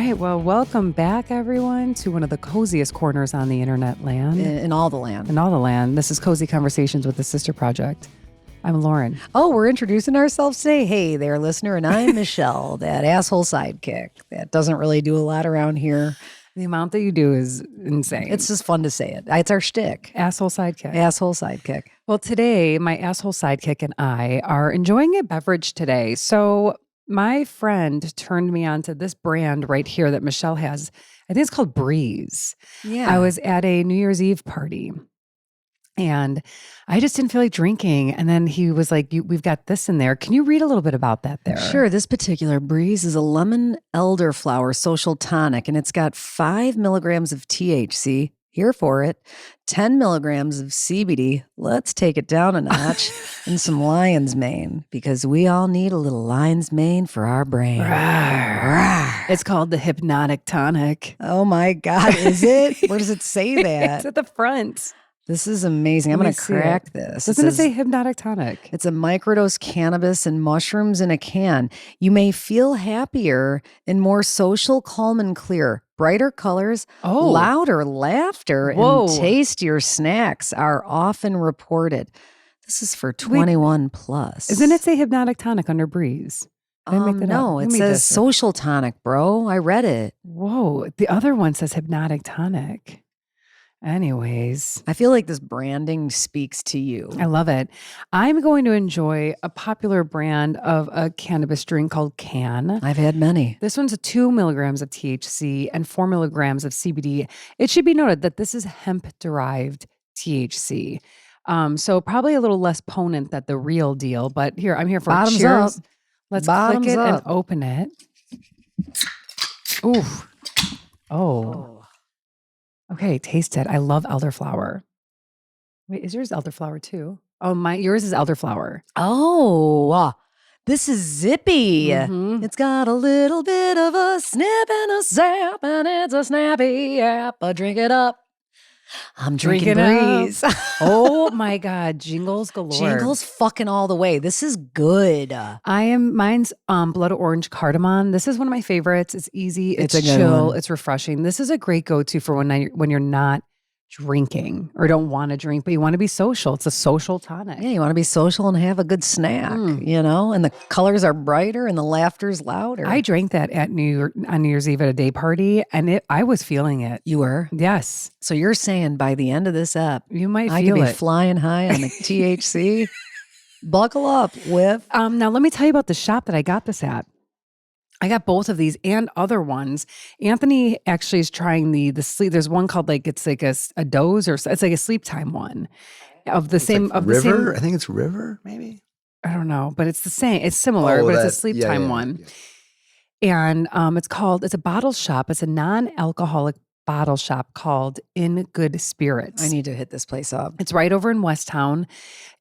right. Well, welcome back, everyone, to one of the coziest corners on the internet land. In all the land. In all the land. This is Cozy Conversations with the Sister Project. I'm Lauren. Oh, we're introducing ourselves today. Hey there, listener. And I'm Michelle, that asshole sidekick that doesn't really do a lot around here. The amount that you do is insane. It's just fun to say it. It's our shtick. Asshole sidekick. Asshole sidekick. Well, today, my asshole sidekick and I are enjoying a beverage today. So my friend turned me on to this brand right here that Michelle has. I think it's called Breeze. Yeah. I was at a New Year's Eve party and I just didn't feel like drinking. And then he was like, we've got this in there. Can you read a little bit about that there? Sure. This particular Breeze is a lemon elderflower social tonic, and it's got 5 milligrams of THC. Here for it. 10 milligrams of CBD. Let's take it down a notch. And some lion's mane, because we all need a little lion's mane for our brain. Rawr. It's called the Hypnotic Tonic. Oh my God, is it? Where does it say that? It's at the front. This is amazing. I'm going to crack this. Doesn't it say Hypnotic Tonic? It's a microdose cannabis and mushrooms in a can. You may feel happier and more social, calm, and clear. Brighter colors, louder laughter, and tastier snacks are often reported. This is for 21 plus. Isn't it say Hypnotic Tonic under Breeze? No, it says social tonic, bro. I read it. Whoa, the other one says Hypnotic Tonic. Anyways. I feel like this branding speaks to you. I love it. I'm going to enjoy a popular brand of a cannabis drink called Can. I've had many. This one's 2 milligrams of THC and 4 milligrams of CBD. It should be noted that this is hemp-derived THC. So probably a little less potent than the real deal, but here, I'm here for Bottoms cheers. up. Let's Bottoms click it up. and open it. Ooh. Oh. Okay, taste it. I love elderflower. Wait, is yours elderflower too? Oh, yours is elderflower. Oh, this is zippy. Mm-hmm. It's got a little bit of a snip and a zap, and it's a snappy app. Drink it up. I'm drinking Breeze. Oh my God, jingles galore. Jingles fucking all the way. This is good. Mine's blood orange cardamom. This is one of my favorites. It's easy. It's chill. It's refreshing. This is a great go-to for when you're not drinking or don't want to drink, but you want to be social. It's a social tonic. Yeah, you want to be social and have a good snack, you know? And the colors are brighter and the laughter's louder. I drank that on New Year's Eve at a day party, and I was feeling it. You were? Yes. So you're saying by the end of this app, you might I feel could be flying high on the THC? Buckle up, Whiff. Now let me tell you about the shop that I got this at. I got both of these and other ones. Anthony actually is trying the sleep. There's one called it's like a doze, or it's like a sleep time one of the same like River. I think it's River, maybe. I don't know, but it's the same. It's similar, but it's a sleep time one. Yeah. And it's a bottle shop. It's a non-alcoholic bottle shop called In Good Spirits. I need to hit this place up. It's right over in West Town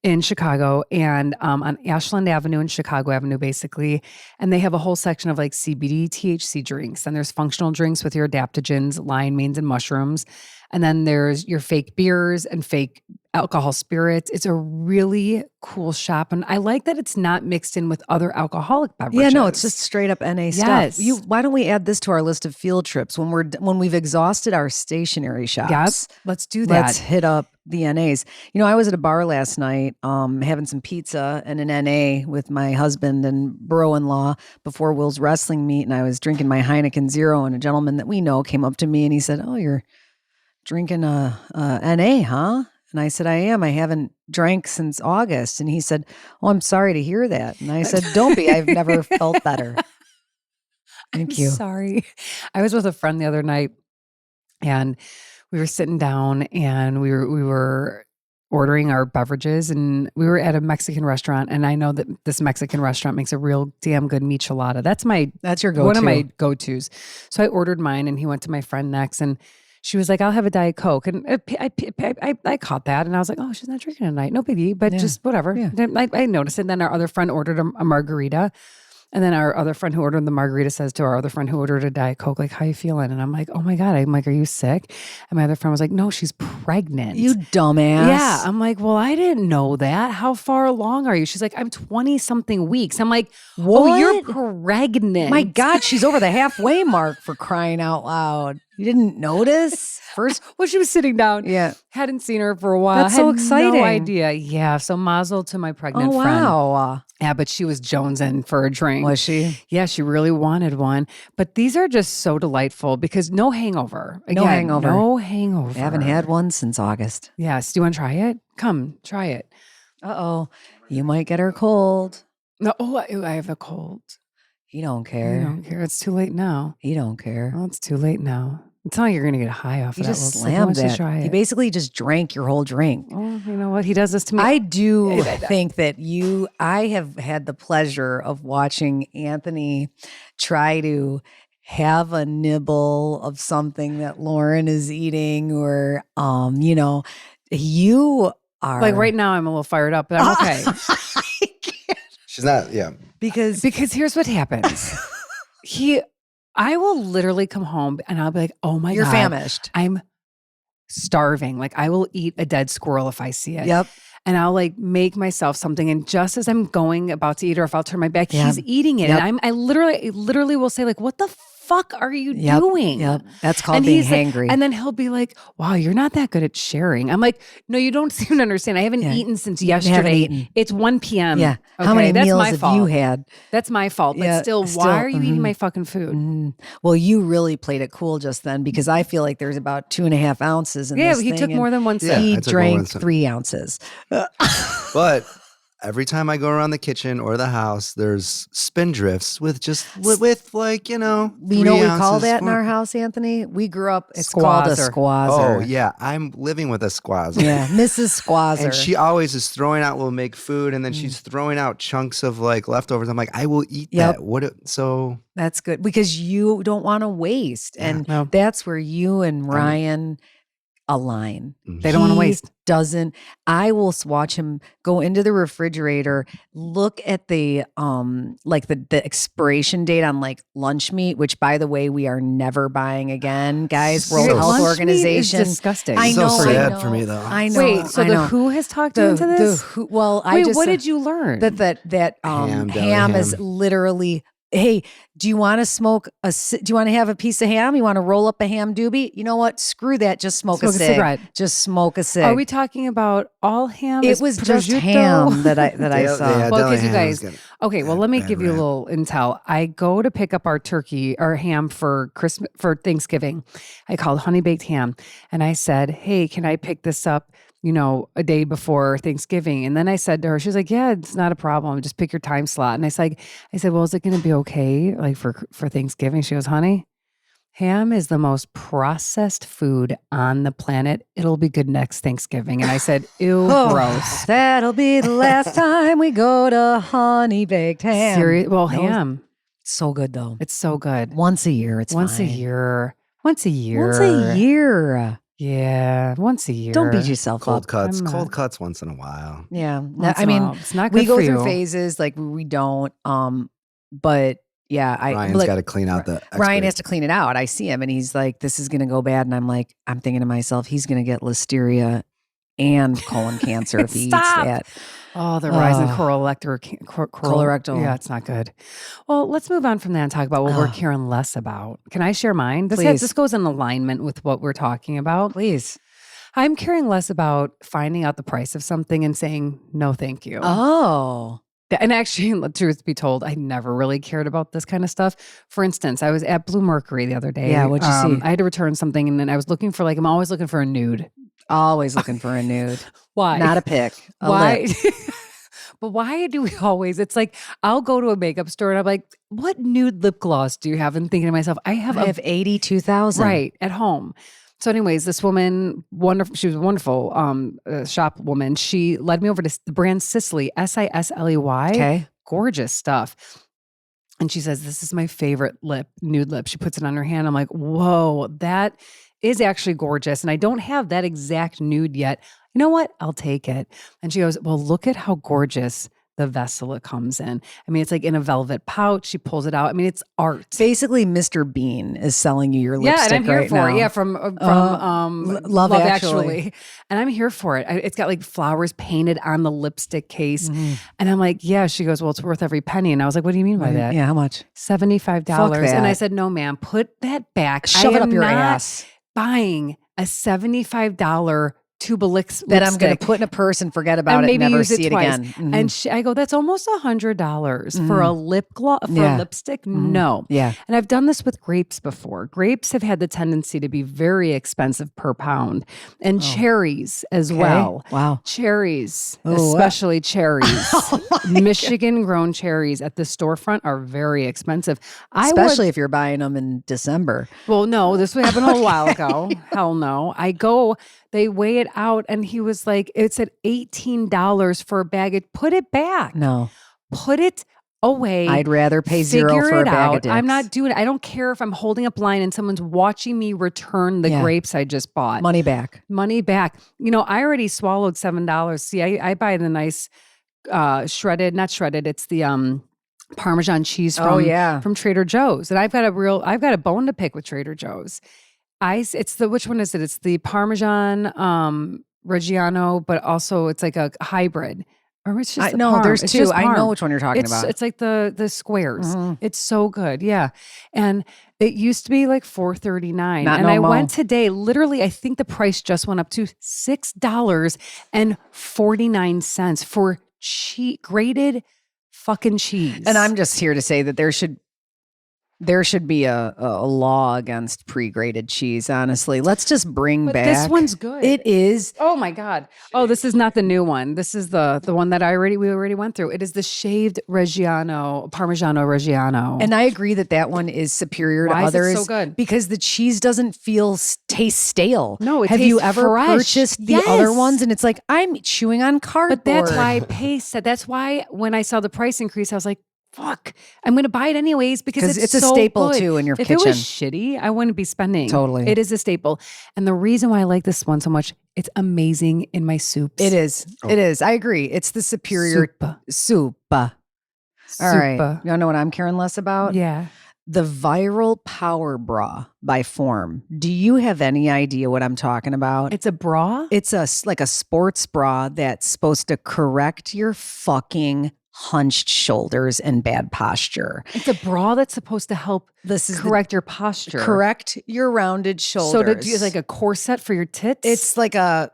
in Chicago, and on Ashland Avenue and Chicago Avenue, basically. And they have a whole section of like CBD, THC drinks. And there's functional drinks with your adaptogens, lion manes, and mushrooms. And then there's your fake beers and fake alcohol spirits. It's a really cool shop. And I like that it's not mixed in with other alcoholic beverages. Yeah, no, it's just straight up NA stuff. Why don't we add this to our list of field trips when we've exhausted our stationary shops? Yes, let's do that. Let's hit up the NAs. You know, I was at a bar last night having some pizza and an NA with my husband and bro-in-law before Will's wrestling meet, and I was drinking my Heineken Zero, and a gentleman that we know came up to me and he said, "Oh, you're drinking a NA, huh?" And I said, "I am. I haven't drank since August." And he said, "Oh, I'm sorry to hear that." And I said, "Don't be. I've never felt better." Thank you. Sorry. I was with a friend the other night, and we were sitting down, and we were ordering our beverages, and we were at a Mexican restaurant. And I know that this Mexican restaurant makes a real damn good michelada. That's your go-to. One of my go-tos. So I ordered mine, and he went to my friend next, and she was like, "I'll have a Diet Coke." And I caught that, and I was like, "Oh, she's not drinking tonight. No biggie, but just whatever." Yeah. I noticed it. And then our other friend ordered a margarita. And then our other friend who ordered the margarita says to our other friend who ordered a Diet Coke, like, how you feeling? And I'm like, oh my God. I'm like, are you sick? And my other friend was like, no, she's pregnant. You dumbass. Yeah. I'm like, well, I didn't know that. How far along are you? She's like, I'm 20 something weeks. I'm like, What? oh, you're pregnant. My God, she's over the halfway mark, for crying out loud. You didn't notice? First, well, she was sitting down. yeah. Hadn't seen her for a while. That's so Had exciting. No idea. Yeah. So mazel to my pregnant Oh, friend. wow. Yeah, but she was jonesing for a drink. Was she? Yeah, she really wanted one. But these are just so delightful because no hangover. Again, No hangover. No hangover. I haven't had one since August. Yes. Do you want to try it? Come, try it. Uh-oh. You might get her cold. No, I have a cold. You don't I care. don't care. It's too late now. You don't care. Well, it's too late now. It's not like you're going to get high off You of that. just Well, slammed why don't you that. try You it? basically just drank your whole drink. Oh, you know what? He does this to me. I do think that I have had the pleasure of watching Anthony try to have a nibble of something that Lauren is eating, or, you are like right now, I'm a little fired up, but I'm okay. She's not. Yeah. because Because here's what happens. I will literally come home and I'll be like, oh my you're God. famished. I'm starving. Like I will eat a dead squirrel if I see it. Yep. And I'll like make myself something. And just as I'm going about to eat, or if I'll turn my back, Yep. he's eating it. Yep. And I literally will say like, what the fuck are you Yep. doing? Yep. That's called And being he's like- hangry. and then he'll be like, wow, you're not that good at sharing. I'm like, no, you don't seem to understand. I haven't Yeah. eaten since You haven't yesterday. eaten. It's 1 p.m. Yeah. Okay? How many That's meals my have fault. you had? That's my fault. But Yeah, still, still, why are you eating mhm. my fucking food? Well, you really played it cool just then, because I feel like there's about 2.5 ounces in Yeah, this he thing, took and more than one Yeah, sip. he I took more than drank some. 3 ounces. But every time I go around the kitchen or the house, there's spindrifts with just with like, You know 3 what we call ounces, that in 4 our house, Anthony? We grew up, it's called a Squazer. squazer. Oh yeah, I'm living with a squazer. Yeah, Mrs. Squazer. And she always is throwing out. We'll make food, and then she's throwing out chunks of like leftovers. I'm like, I will eat Yep. that. So That's good, because you don't want to waste. And No. that's where you and Ryan align. They don't want to He waste. Doesn't. I will watch him go into the refrigerator, look at the like the expiration date on like lunch meat, which by the way, we are never buying again, guys. World So Health Lunch meat is Organization. disgusting. I So know. I sad know, for me, though. I know. Wait, so I the know. WHO has talked you into this? I Wait, just what did you learn? that Ham, deli ham is ham. literally. Hey, do you want to smoke do you want to have a piece of ham? You want to roll up a ham doobie? You know what? Screw that. Just smoke a cigarette. Just smoke a cig. Are we talking about all ham? It Is was just prosciutto? ham that I saw. Yeah, Well, deli 'cause you ham is guys- good. Okay, well, let me Bad give you a rap. little intel. I go to pick up our turkey or ham for Christmas for Thanksgiving. I called honey baked ham, and I said, "Hey, can I pick this up? A day before Thanksgiving." And then I said to her, she's like, "Yeah, it's not a problem. Just pick your time slot." And I said, "Well, is it going to be okay, like for Thanksgiving?" She goes, "Honey, ham is the most processed food on the planet. It'll be good next Thanksgiving." And I said, "Ew, Oh, gross." That'll be the last time we go to honey baked ham. Well, No, ham. So good though. It's so good. Once a year, it's Once a fine. year. Once a year. Once a year. Yeah, once a year. Don't beat yourself Cold up. cuts. I'm Cold not- cuts once in a while. Yeah. Once I in a mean, while. It's not good we go for through you. phases like we don't. But yeah, Ryan's like, got to clean out the. Ryan has to clean it out. I see him and he's like, "This is gonna go bad," and I'm thinking to myself, he's gonna get listeria and colon cancer if he eats Stop. that. Oh, the rise in Ugh. Colorectal. Yeah, it's not good. Well, let's move on from that and talk about what we're Ugh. caring less about. Can I share mine? Please. This goes in alignment with what we're talking about. Please. I'm caring less about finding out the price of something and saying, no, thank you. Oh. And actually, the truth be told, I never really cared about this kind of stuff. For instance, I was at Blue Mercury the other day. Yeah, what'd you see? I had to return something, and then I was looking for I'm always looking for a nude. Always looking for a nude. Why? Not a pic. A Why? lip. But why do we always? It's like I'll go to a makeup store and I'm like, "What nude lip gloss do you have?" And thinking to myself, I have I have 82,000. right at home. So, anyways, this woman, wonderful. She was a wonderful shop woman. She led me over to the brand Sisley, Sisley. Okay. Gorgeous stuff. And she says, "This is my favorite nude lip." She puts it on her hand. I'm like, "Whoa, that is actually gorgeous." And I don't have that exact nude yet. You know what? I'll take it. And she goes, "Well, look at how gorgeous the vessel it comes in. I mean, it's like in a velvet pouch. She pulls it out. I mean, it's art. Basically, Mr. Bean is selling you your Yeah, lipstick and I'm here right for now. it. Yeah, from Love Actually. And I'm here for it. It's got like flowers painted on the lipstick case, Mhm. and I'm like, yeah. She goes, well, it's worth every penny. And I was like, what do you mean by that? Yeah, how much? $75. Fuck that. And I said, no, ma'am, put that back. Shove I it am up your not ass. buying a $75 tube of lipstick That I'm going to put in a purse and forget about and it and maybe never use see it twice. again. Mhm. And I go, that's almost $100 for a lip gloss, for a lipstick. No. Yeah. And I've done this with grapes before. Grapes have had the tendency to be very expensive per pound, and cherries as well. Wow. Cherries, Oh, especially cherries. Oh Michigan grown cherries at the storefront are very expensive. Especially if you're buying them in December. Well, no, this happened a while ago. Hell no. They weigh it out, and he was like, it's at $18 for a bag. Put it back. No. Put it away. I'd rather pay $0 Figure for a it bag out. of dicks. I'm not doing it. I don't care if I'm holding up line and someone's watching me return the grapes I just bought. Money back. Money back. I already swallowed $7. See, I buy the nice not shredded. It's the Parmesan cheese from Trader Joe's. And I've got a bone to pick with Trader Joe's. Which one is it? It's the Parmesan Reggiano, but also it's like a hybrid. Or it's just there's it's two. just I Parm. know which one you're talking about. It's like the squares. Mhm. It's so good. Yeah. And it used to be like $4.39. Not And no I mo. went today, literally, I think the price just went up to $6.49 for grated fucking cheese. And I'm just here to say that there should be a law against pre-grated cheese, honestly. Let's just bring back. This one's good. It is. Oh my God. Oh, this is not the new one. This is the one that we already went through. It is the shaved Parmigiano Reggiano. And I agree that one is superior Why to is it others so good? because the cheese doesn't taste stale. No, it Have you tastes ever fresh. purchased the other ones? And it's like, I'm chewing on cardboard. But that's why I said, that's why when I saw the price increase, I was like, fuck, I'm going to buy it anyways because it's a so staple good. too in your if kitchen. If it was shitty, I wouldn't be spending. Totally. It is a staple. And the reason why I like this one so much, it's amazing in my soups. It is. Oh. It is. I agree. It's the superior soup. All right. You wanna know what I'm caring less about? Yeah. The Viral Power Bra by Form. Do you have any idea what I'm talking about? It's a bra? It's like a sports bra that's supposed to correct your fucking hunched shoulders and bad posture. It's a bra that's supposed to help correct your posture. Correct your rounded shoulders. So it's like a corset for your tits? It's like a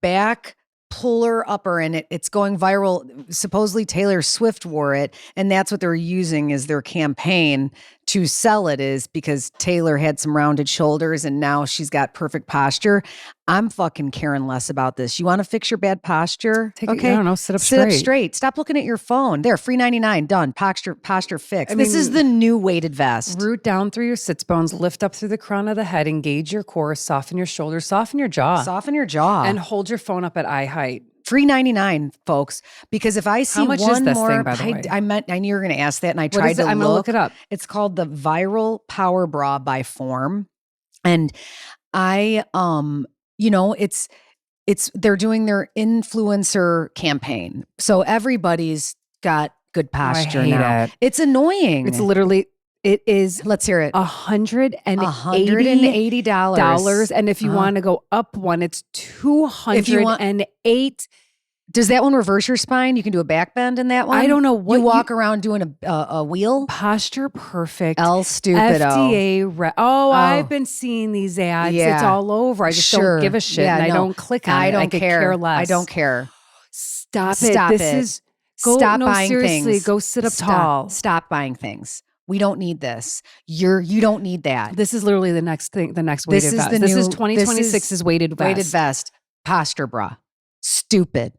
back puller upper, and it's going viral. Supposedly Taylor Swift wore it, and that's what they're using as their campaign to sell it, is because Taylor had some rounded shoulders and now she's got perfect posture. I'm fucking caring less about this. You want to fix your bad posture? I don't know, sit up straight. Stop looking at your phone. There, free 99, done. Posture fixed. This is the new weighted vest. Root down through your sits bones, lift up through the crown of the head, engage your core, soften your shoulders, soften your jaw. Soften your jaw. And hold your phone up at eye height. Free 99, folks. Because if I see how much one is this more, thing, by the way? I knew you were going to ask that, and I tried to look. I'm going to look it up. It's called the Viral Power Bra by Form, and they're doing their influencer campaign, so everybody's got good posture now. It's annoying. It's literally. It is. Let's hear it. $180. And if you want to go up one, it's $208. Does that one reverse your spine? You can do a back bend in that one? I don't know what you walk around doing a wheel. Posture perfect. El Stupido. FDA. I've been seeing these ads. Yeah. It's all over. I just don't give a shit. Yeah, and I don't click on it. I could care less. I don't care. Stop it. Stop this it. is Stop buying seriously, things. Go sit up tall. Stop buying things. We don't need this. You don't need that. This is literally the next thing. The next weighted vest. This is 2026's weighted vest. Weighted vest. Posture bra. Stupid.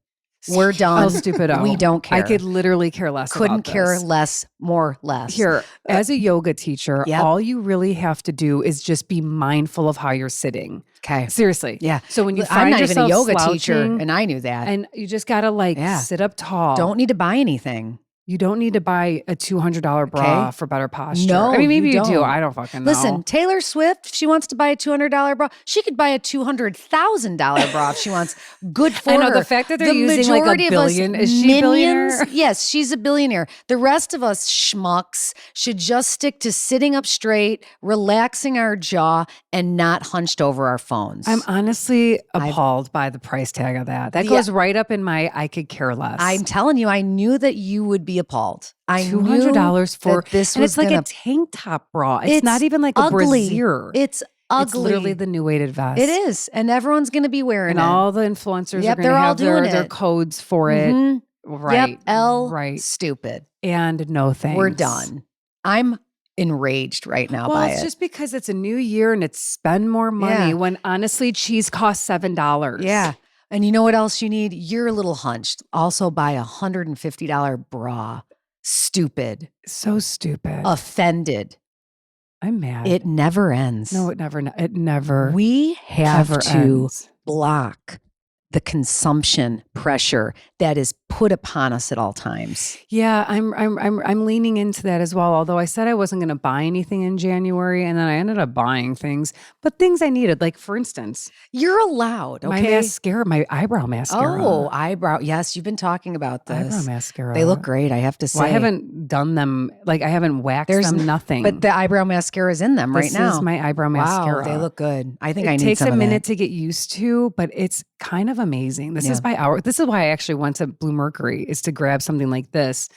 We're done. Stupido. We don't care. I could literally care less. Couldn't about care this. less, more less. Here, as a yoga teacher, Yep. all you really have to do is just be mindful of how you're sitting. Okay. Seriously. Yeah. So when you I'm find not even a yourself yoga teacher, slouching, and I knew that. and you just gotta sit up tall. Don't need to buy anything. You don't need to buy a $200 bra for better posture. No, I mean, maybe you do. don't. I don't fucking know. Listen, Taylor Swift, if she wants to buy a $200 bra, she could buy a $200,000 bra if she wants. Good for her. I know the fact that they're using like majority a of us billion. Is she a billionaire? Yes, she's a billionaire. The rest of us schmucks should just stick to sitting up straight, relaxing our jaw, and not hunched over our phones. I'm honestly appalled by the price tag of that. That goes right up in my I could care less. I'm telling you, I knew that you would be appalled. I $200 for this and was it's like a tank top bra. It's not even like ugly. a brassiere. It's ugly. It's literally the new weighted vest. It is, and everyone's going to be wearing and it. And all the influencers are going they're to all have doing their it. codes for it. Right. Yep. L. Right. Stupid. And no thanks. We're done. I'm enraged right now by it. Well, it's just because it's a new year and it's spend more money when honestly cheese costs $7. Yeah. And you know what else you need? You're a little hunched. Also buy a $150 bra. Stupid. So stupid. Offended. I'm mad. It never ends. No, it never. We have to ends. block the consumption pressure that is put upon us at all times. Yeah, I'm leaning into that as well. Although I said I wasn't going to buy anything in January, and then I ended up buying things, but things I needed. Like for instance, you're allowed. Okay, my mascara, my eyebrow mascara. Oh, eyebrow. Yes, you've been talking about this. Eyebrow mascara. They look great. I have to say. Well, I haven't done them. Like I haven't waxed them. Nothing. But the eyebrow mascara is in them right now. This is my eyebrow mascara. Wow, they look good. I think I need some. It takes some a of minute that. to get used to, but it's kind of amazing. This is This is why I actually went to Blue Mercury, is to grab something like this.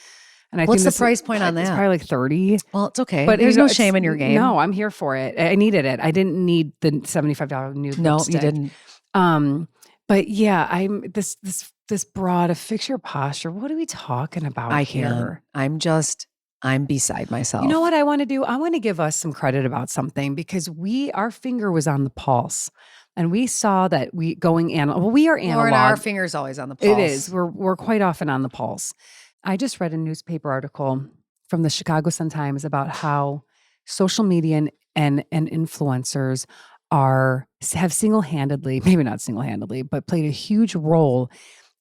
And I What's think the price point on that? It's probably like 30. Well, it's okay. But there's no shame in your game. No, I'm here for it. I needed it. I didn't need the $75 nude lipstick. You didn't. But yeah, I'm this bra to fix your posture. What are we talking about here? I'm beside myself. You know what I want to do? I want to give us some credit about something because our finger was on the pulse. And we saw that we are analog. Lauren, our finger's always on the pulse. It is. We're quite often on the pulse. I just read a newspaper article from the Chicago Sun-Times about how social media and influencers have single-handedly, maybe not single-handedly, but played a huge role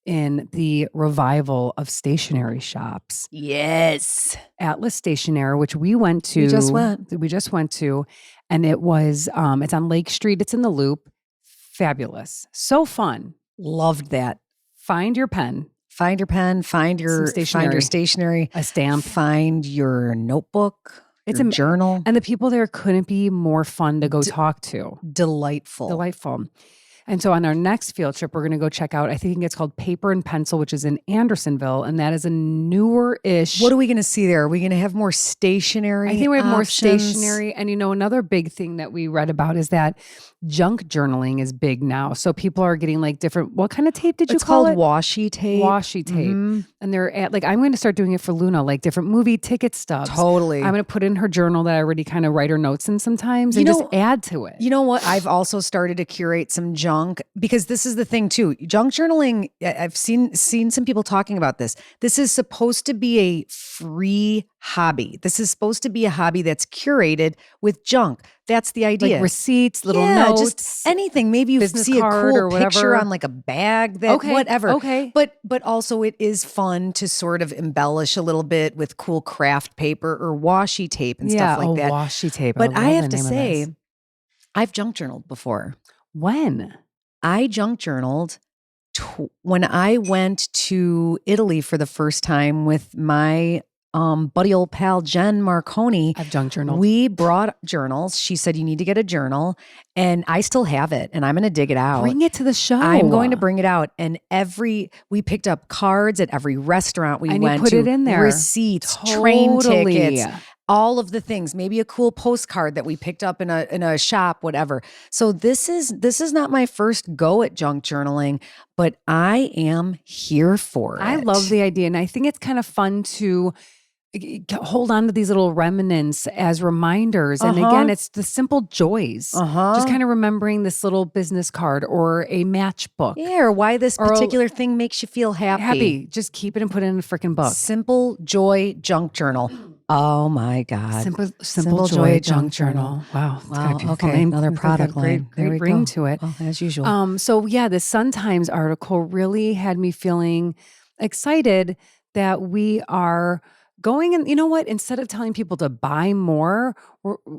in the revival of stationery shops. Yes. Atlas Stationery, which we went to. We just went to. And it was, it's on Lake Street. It's in the Loop. Fabulous. So fun. Loved that. Find your pen. Find your stationery. A stamp. Find your notebook. It's a journal. And the people there couldn't be more fun to go talk to. Delightful. And so on our next field trip, we're going to go check out, I think it's called Paper and Pencil, which is in Andersonville. And that is a newer-ish. What are we going to see there? Are we going to have more stationery? I think we have more options? stationery. And another big thing that we read about is that junk journaling is big now. So people are getting like different, what kind of tape did you call it? It's called washi tape. Washi tape. Mm-hmm. And they're I'm going to start doing it for Luna, like different movie ticket stubs. Totally. I'm going to put in her journal that I already kind of write her notes in sometimes and just add to it. You know what? I've also started to curate some junk because this is the thing too. Junk journaling, I've seen some people talking about this. This is supposed to be a free hobby. This is supposed to be a hobby that's curated with junk. That's the idea. Like receipts, little notes. Just anything. Maybe you see a cool picture on like a bag, whatever. Okay. But also it is fun to sort of embellish a little bit with cool craft paper or washi tape and stuff like that. Washi tape. But I have to say, I've junk journaled before. When? I junk journaled when I went to Italy for the first time with my buddy old pal Jen Marconi. I've junk journaled. We brought journals. She said, you need to get a journal. And I still have it. And I'm going to dig it out. Bring it to the show. I'm going to bring it out. And we picked up cards at every restaurant we went to. Put it in there. Receipts, train tickets. All of the things, maybe a cool postcard that we picked up in a shop, whatever. So this is not my first go at junk journaling, but I am here for it. I love the idea. And I think it's kind of fun to hold on to these little remnants as reminders. And again, it's the simple joys. Just kind of remembering this little business card or a matchbook. Yeah, or why this particular thing makes you feel happy. Just keep it and put it in a freaking book. Simple joy junk journal. Oh my God. Simple Joy Junk Journal. Wow. Okay. Another product line. Great ring to it. Well, as usual. So yeah, the Sun-Times article really had me feeling excited that we are going and you know what? Instead of telling people to buy more,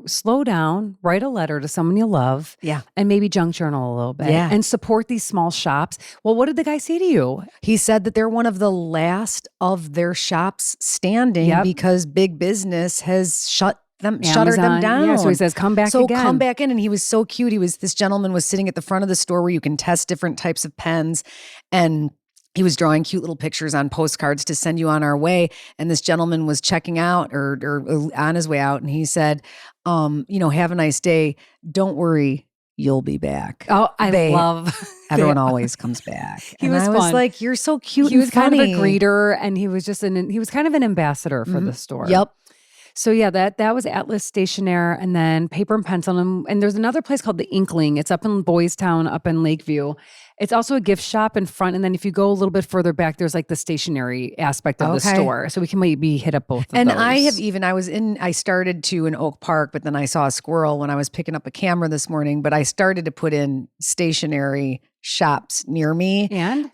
slow down, write a letter to someone you love, Yeah. and maybe junk journal a little bit, Yeah. and support these small shops. Well, what did the guy say to you? He said that they're one of the last of their shops standing because big business has shuttered them down. Yeah, so he says, come back again. So come back in. And he was so cute. This gentleman was sitting at the front of the store where you can test different types of pens. And he was drawing cute little pictures on postcards to send you on our way. And this gentleman was checking out or on his way out. And he said, have a nice day. Don't worry. You'll be back. Oh, I love everyone always comes back. He and was I was fun. like, you're so cute. He was funny. kind of a greeter, and he was he was kind of an ambassador for the store. Yep. So yeah, that was Atlas Stationery, and then Paper and Pencil, and there's another place called the Inkling. It's up in Boys Town, up in Lakeview. It's also a gift shop in front, and then if you go a little bit further back, there's like the stationery aspect of the store. So we can maybe hit up both of and those. I started to in Oak Park, but then I saw a squirrel when I was picking up a camera this morning. But I started to put in stationery shops near me, and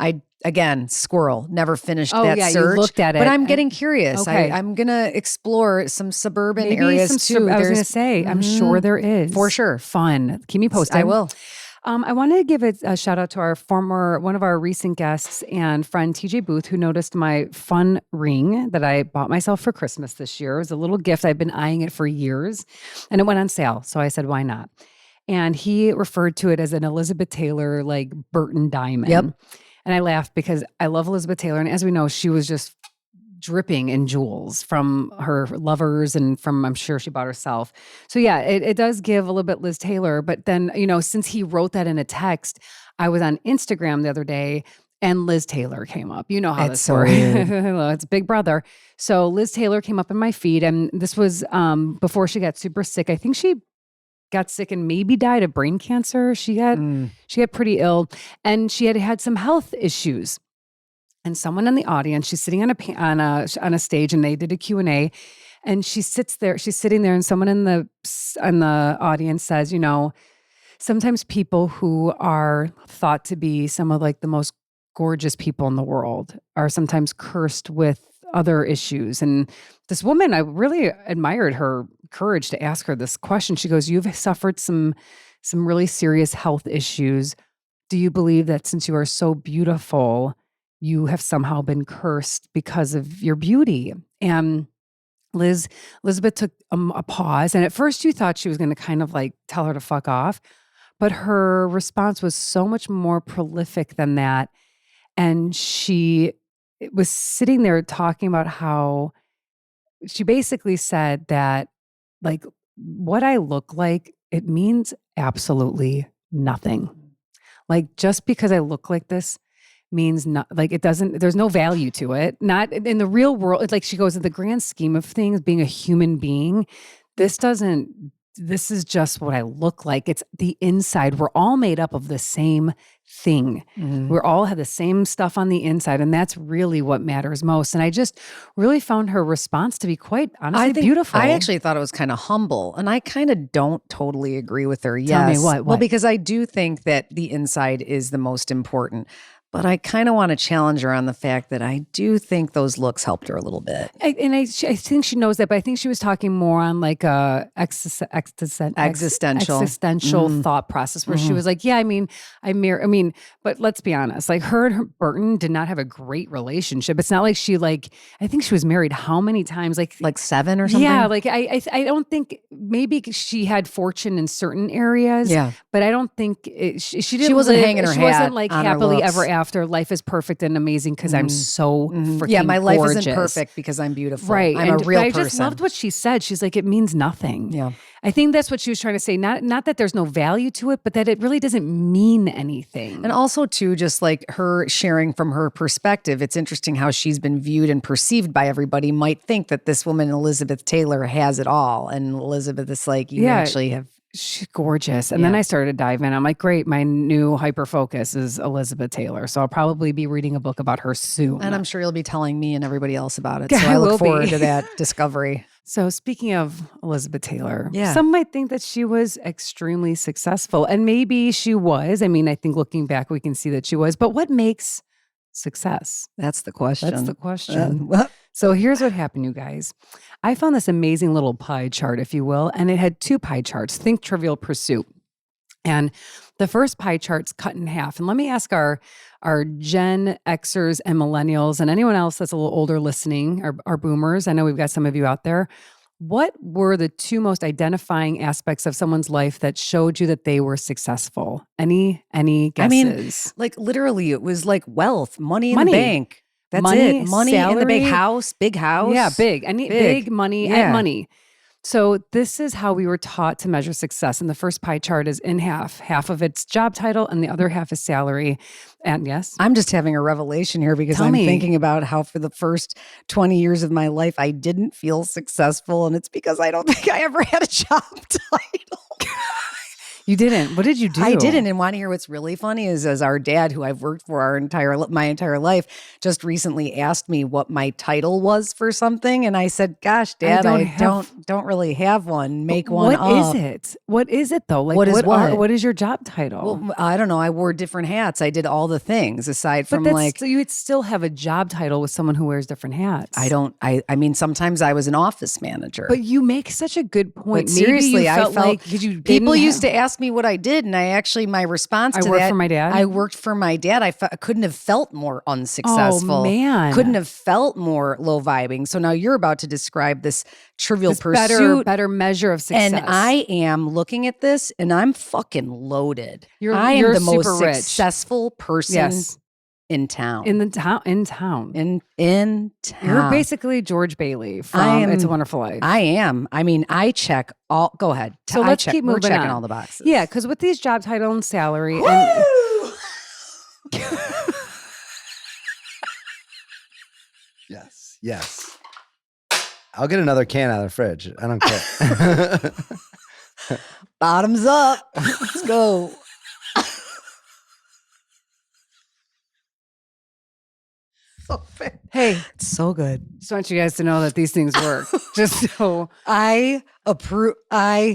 Again, squirrel. Never finished that search. You looked at it. But I'm getting curious. Okay. I'm going to explore some suburban areas too. I was going to say, I'm sure there is. For sure. Fun. Keep me posted. I will. I wanted to give a shout out to one of our recent guests and friend, TJ Booth, who noticed my fun ring that I bought myself for Christmas this year. It was a little gift. I've been eyeing it for years, and it went on sale. So I said, why not? And he referred to it as an Elizabeth Taylor, like Burton diamond. Yep. And I laughed because I love Elizabeth Taylor. And as we know, she was just dripping in jewels from her lovers and from, I'm sure she bought herself. So yeah, it does give a little bit Liz Taylor. But then, since he wrote that in a text, I was on Instagram the other day and Liz Taylor came up. You know how this works. It's Big Brother. So Liz Taylor came up in my feed, and this was before she got super sick. I think she got sick and maybe died of brain cancer. She got pretty ill, and she had some health issues. And someone in the audience, she's sitting on a stage, and they did a Q&A, and she's sitting there, and someone in the audience says, sometimes people who are thought to be some of like the most gorgeous people in the world are sometimes cursed with other issues. And this woman, I really admired her courage to ask her this question. She goes, you've suffered some really serious health issues. Do you believe that since you are so beautiful, you have somehow been cursed because of your beauty? And Elizabeth took a pause. And at first you thought she was going to kind of like tell her to fuck off. But her response was so much more prolific than that. And she was sitting there talking about how she basically said that, like, what I look like, it means absolutely nothing. Like, just because I look like this means not, like, it doesn't, there's no value to it. Not in the real world. It's like, she goes, in the grand scheme of things, being a human being, this is just what I look like. It's the inside. We're all made up of the same thing. Mm-hmm. We all have the same stuff on the inside, and that's really what matters most. And I just really found her response to be quite honestly beautiful. I actually thought it was kind of humble, and I kind of don't totally agree with her. Tell me what? Well, because I do think that the inside is the most important. But I kind of want to challenge her on the fact that I do think those looks helped her a little bit. I think she knows that, but I think she was talking more on like a existential thought process where she was like, yeah, but let's be honest, like her and Burton did not have a great relationship. It's not like I think she was married how many times? Like 7 or something? Yeah, like I don't think, maybe she had fortune in certain areas, but I don't think she wasn't hanging her hat. She wasn't like on her happily looks. ever after. Life is perfect and amazing because I'm so freaking my life gorgeous. isn't perfect because I'm beautiful. Right. I'm a real person. I just loved what she said. She's like, it means nothing. Yeah. I think that's what she was trying to say. Not that there's no value to it, but that it really doesn't mean anything. And also too, just like her sharing from her perspective, it's interesting how she's been viewed and perceived by everybody. Might think that this woman, Elizabeth Taylor, has it all. And Elizabeth is like, you actually have. She's gorgeous. And then I started to dive in. I'm like, great, my new hyper focus is Elizabeth Taylor. So I'll probably be reading a book about her soon. And I'm sure you'll be telling me and everybody else about it. So I look forward to that discovery. So speaking of Elizabeth Taylor, Yeah. some might think that she was extremely successful. And maybe she was. I mean, I think looking back, we can see that she was. But what makes success? That's the question. That's the question. So here's what happened, you guys. I found this amazing little pie chart, if you will, and it had 2 pie charts. Think Trivial Pursuit. And the first pie chart's cut in half. And let me ask our Gen Xers and millennials and anyone else that's a little older listening, our boomers, I know we've got some of you out there. What were the 2 most identifying aspects of someone's life that showed you that they were successful? Any guesses? I mean, like literally, it was like wealth, money in the bank. That's money, it. Money salary, in the big house. Yeah, big. Big money and money. So this is how we were taught to measure success. And the first pie chart is in half. Half of it's job title and the other half is salary. And yes? I'm just having a revelation here because I'm thinking about how for the first 20 years of my life, I didn't feel successful. And it's because I don't think I ever had a job title. You didn't? What did you do? I didn't. And want to hear what's really funny is as our dad, who I've worked for my entire life, just recently asked me what my title was for something. And I said, gosh, Dad, I don't really have one. Make one up. What is it? What is it though? Like what is your job title? Well, I don't know. I wore different hats. I did all the things aside from so you would still have a job title with someone who wears different hats. I mean, sometimes I was an office manager. But you make such a good point. But seriously, I felt like people used to ask me what I did, and my response to that, I worked for my dad. I worked for my dad. I couldn't have felt more unsuccessful. Oh man, couldn't have felt more low vibing. So now you're about to describe this Trivial Pursuit, better measure of success. And I am looking at this, and I'm fucking loaded. I am the most successful person. In town. In town. You're basically George Bailey from It's a Wonderful Life. I am. I mean, I check all. Go ahead. So let's keep moving. We're checking on. all the boxes. Yeah, because with these job title and salary. Yes. I'll get another can out of the fridge. I don't care. Bottoms up. Let's go. Hey, it's so good. Just want you guys to know that these things work. Just so I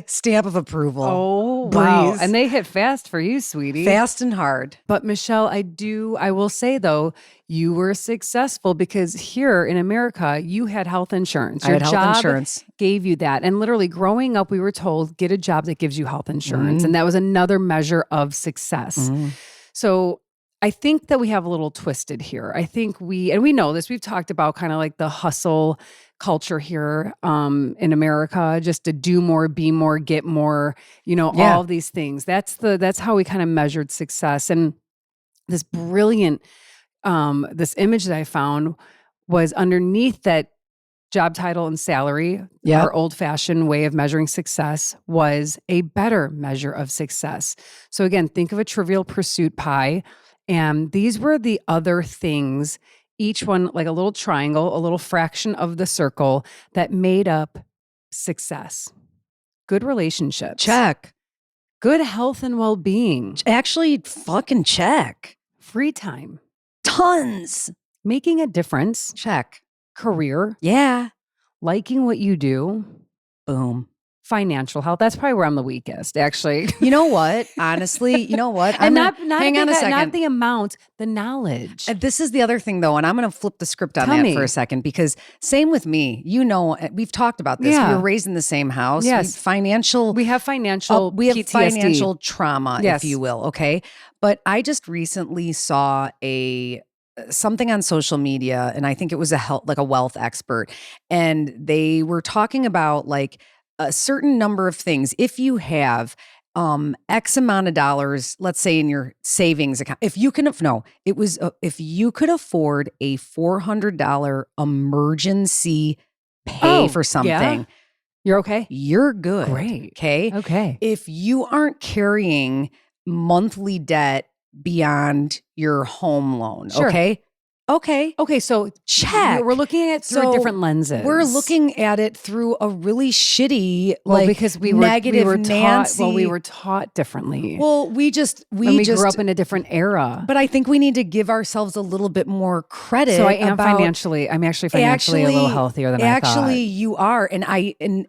stamp of approval. Oh, wow. And they hit fast for you, sweetie. Fast and hard. But Michelle, I will say though, you were successful because here in America, you had health insurance. Your job gave you that. And literally growing up, we were told, get a job that gives you health insurance. And that was another measure of success. So I think that we have a little twisted here. I think we know this, we've talked about kind of like the hustle culture here in America, just to do more, be more, get more, all of these things. That's how we kind of measured success. And this brilliant, this image that I found was underneath that job title and salary, our old-fashioned way of measuring success was a better measure of success. So again, think of a Trivial Pursuit pie. And these were the other things, each one like a little triangle, a little fraction of the circle that made up success. Good relationships. Check. Good health and well-being. Actually, fucking check. Free time. Tons. Making a difference. Check. Career. Yeah. Liking what you do. Boom. Financial health. That's probably where I'm the weakest, actually. You know what? Honestly, hang on a second. Not the amount, the knowledge. This is the other thing, though, and I'm going to flip the script on that for a second, because same with me. We've talked about this. We were raised in the same house. Yes. We have financial PTSD. trauma, if you will. Okay. But I just recently saw something on social media, and I think it was a wealth expert, and they were talking about like a certain number of things. If you have X amount of dollars, let's say in your savings account, if you could afford a $400 emergency pay for something, you're okay. You're good. Great. Okay. If you aren't carrying monthly debt beyond your home loan, Okay. So check. We're looking at it through different lenses. We're looking at it through a really shitty, because we were taught differently. Well, we grew up in a different era. But I think we need to give ourselves a little bit more credit. So I'm actually financially a little healthier than I thought. Actually, you are, and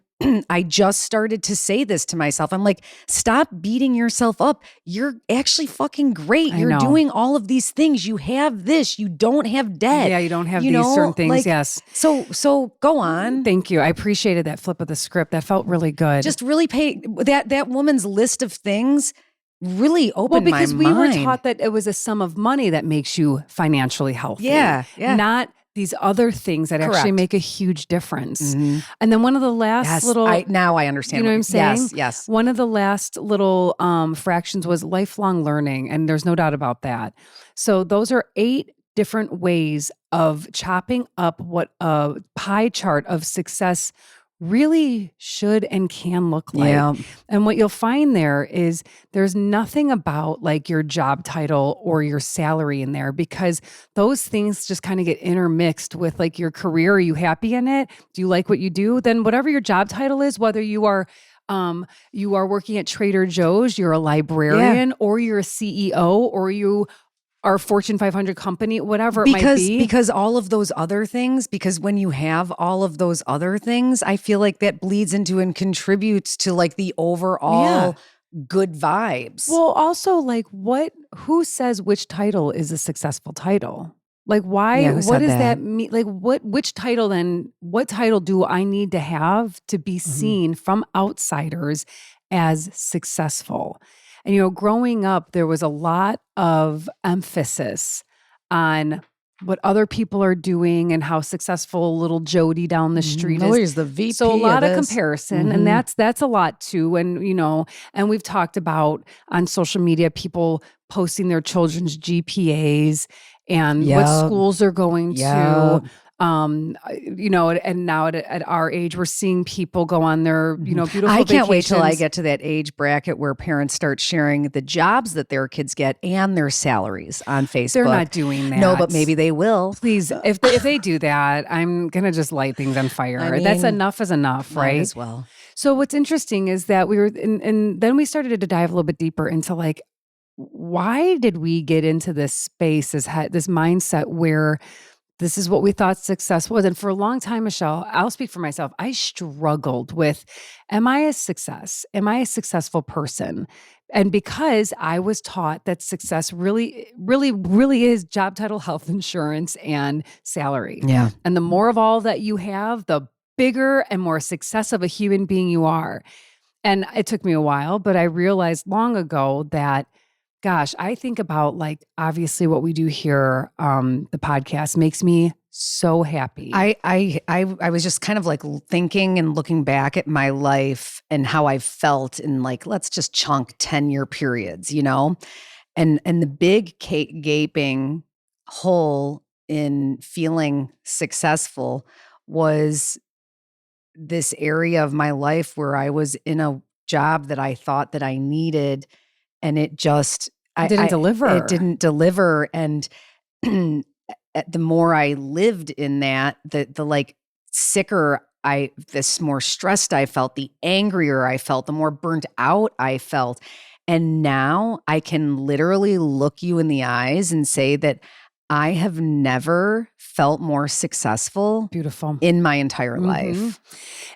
I just started to say this to myself. I'm like, stop beating yourself up. You're actually fucking great. I You're know. doing all of these things. You have this. You don't have debt. Yeah, you don't have You these know, certain things. like, Yes. So go on. Thank you. I appreciated that flip of the script. That felt really good. Just really pay that woman's list of things really opened my mind. Because we were taught that it was a sum of money that makes you financially healthy. Yeah. Not these other things that actually Correct. make a huge difference. And then one of the last now I understand. You know what I'm saying? Yes. One of the last little fractions was lifelong learning, and there's no doubt about that. So those are 8 different ways of chopping up what a pie chart of success really should and can look like. Yeah. And what you'll find there is there's nothing about like your job title or your salary in there, because those things just kind of get intermixed with like your career. Are you happy in it? Do you like what you do? Then whatever your job title is, whether you are working at Trader Joe's, you're a librarian, or you're a CEO, or you are a Fortune 500 company, whatever it might be. Because all of those other things, because when you have all of those other things, I feel like that bleeds into and contributes to like the overall good vibes. Well, also like who says which title is a successful title? Like why, Yeah, who what said does that? that mean? Like which title then, what title do I need to have to be seen from outsiders as successful? And, you know, growing up, there was a lot of emphasis on what other people are doing and how successful little Jody down the street is. He's the VP. So a lot of this. comparison, and that's a lot too. And, you know, and we've talked about on social media, people posting their children's GPAs and what schools they're going to. You know, and now at our age, we're seeing people go on their, you know, beautiful I can't wait till I vacations. get to that age bracket where parents start sharing the jobs that their kids get and their salaries on Facebook. They're not doing that. No, but maybe they will. Please, if they do that, I'm gonna just light things on fire. I That's mean, enough is enough, Might right? as well. So what's interesting is that we were, and then we started to dive a little bit deeper into like, why did we get into this space, this mindset where this is what we thought success was? And for a long time, Michelle, I'll speak for myself, I struggled with, am I a success? Am I a successful person? And because I was taught that success really, really, really is job title, health insurance, and salary. Yeah. And the more of all that you have, the bigger and more success of a human being you are. And it took me a while, but I realized long ago that, gosh, I think about like, obviously what we do here, the podcast makes me so happy. I was just kind of like thinking and looking back at my life and how I felt in like, let's just chunk 10-year periods, you know? And the big gaping hole in feeling successful was this area of my life where I was in a job that I thought that I needed, and it just didn't deliver. It didn't deliver. And the more I lived in that, the like sicker this more stressed I felt, the angrier I felt, the more burnt out I felt. And now I can literally look you in the eyes and say that I have never felt more successful Beautiful. in my entire life.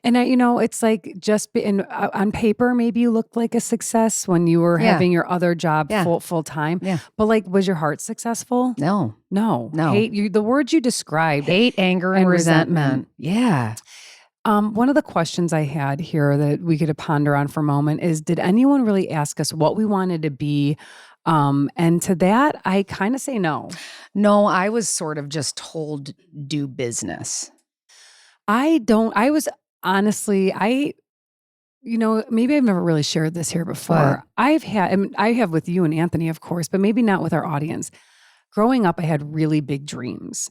And you know, it's like just on paper, maybe you looked like a success when you were having your other job full time. Yeah. But like, was your heart successful? No. Hate, the words you described. Hate, anger, and resentment. Yeah. One of the questions I had here that we could ponder on for a moment is, did anyone really ask us what we wanted to be? And to that, I kind of say no. No, I was sort of just told do business. I was honestly, you know, maybe I've never really shared this here before. I have with you and Anthony, of course, but maybe not with our audience. Growing up, I had really big dreams.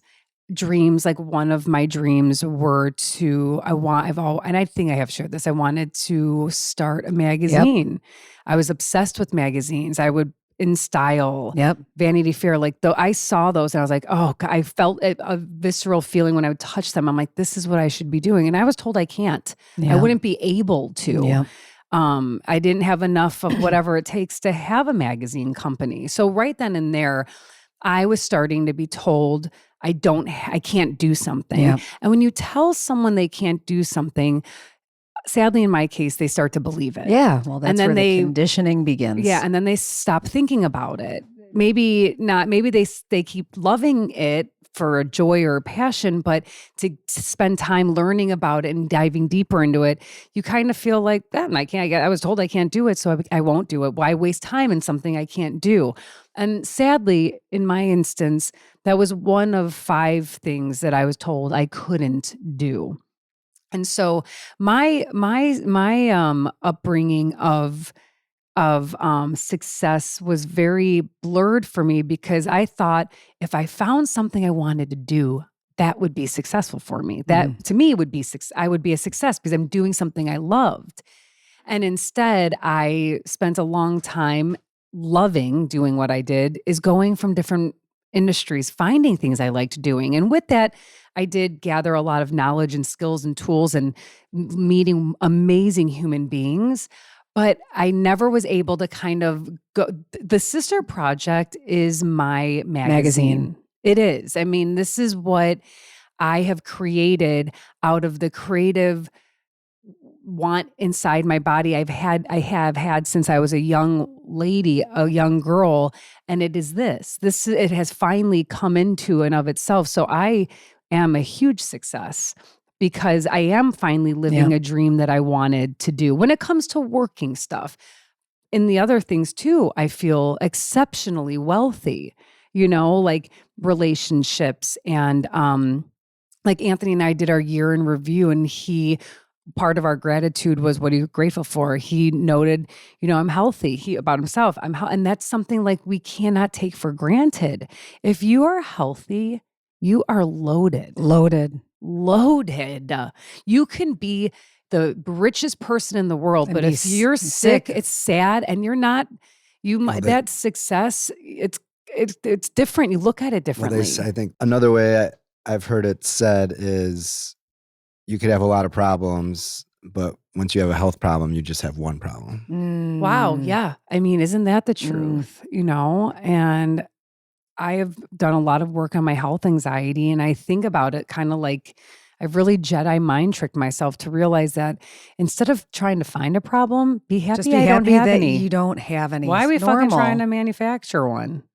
Like one of my dreams were and I think I have shared this. I wanted to start a magazine. Yep. I was obsessed with magazines. I would, in Style, Vanity Fair, like though I saw those and I was like, oh, I felt a visceral feeling when I would touch them. I'm like, this is what I should be doing. And I was told I can't. I wouldn't be able to. Yeah. I didn't have enough of whatever it takes to have a magazine company. So right then and there, I was starting to be told I can't do something. Yeah. And when you tell someone they can't do something, sadly, in my case, they start to believe it. Yeah. Well, that's then where the conditioning begins. Yeah. And then they stop thinking about it. Maybe not, maybe they keep loving it for a joy or a passion, but to spend time learning about it and diving deeper into it, you kind of feel like that. And I was told I can't do it, so I won't do it. Why waste time in something I can't do? And sadly, in my instance, that was one of 5 things that I was told I couldn't do. And so my upbringing of success was very blurred for me because I thought if I found something I wanted to do, that would be successful for me. That to me would be I would be a success because I'm doing something I loved. And instead, I spent a long time loving doing what I did, is going from different industries, finding things I liked doing. And with that, I did gather a lot of knowledge and skills and tools and meeting amazing human beings. But I never was able to kind of go. The Sister Project is my magazine. It is. I mean, this is what I have created out of the creative want inside my body I have had since I was a young lady, a young girl. And it is it has finally come into and of itself. So I am a huge success, because I am finally living a dream that I wanted to do when it comes to working stuff. In the other things too, I feel exceptionally wealthy, like relationships. And like Anthony and I did our year in review, and part of our gratitude was, what are you grateful for? He noted, I'm healthy. About himself, and that's something like we cannot take for granted. If you are healthy, you are loaded. You can be the richest person in the world, but if you're sick, it's sad, and you're not. That success, it's different. You look at it differently. I think another way I've heard it said is, you could have a lot of problems, but once you have a health problem, you just have one problem. Wow. Yeah. I mean, isn't that the truth? And I have done a lot of work on my health anxiety, and I think about it kind of like I've really Jedi mind tricked myself to realize that instead of trying to find a problem, be happy just be I happy don't have that any. you don't have any. Why are we It's fucking normal. trying to manufacture one?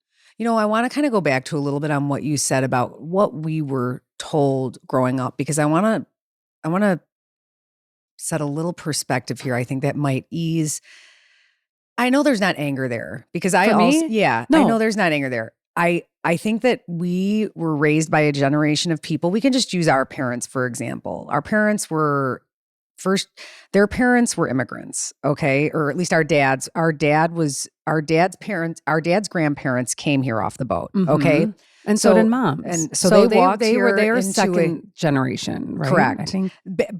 I want to kind of go back to a little bit on what you said about what we were told growing up, because I want to set a little perspective here. I think that might ease. I know there's not anger there, because I know there's not anger there. I think that we were raised by a generation of people. We can just use our parents, for example. Our parents were their parents were immigrants, okay? Or at least our dad's grandparents came here off the boat, okay? And so did moms. And so they walked they were here second generation, right? Correct. I think.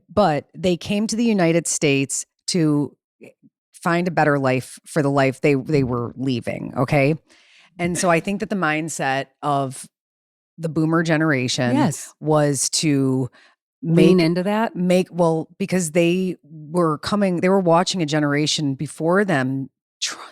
But they came to the United States to find a better life for the life they were leaving, okay? And so I think that the mindset of the boomer generation was to lean into that. Because they were watching a generation before them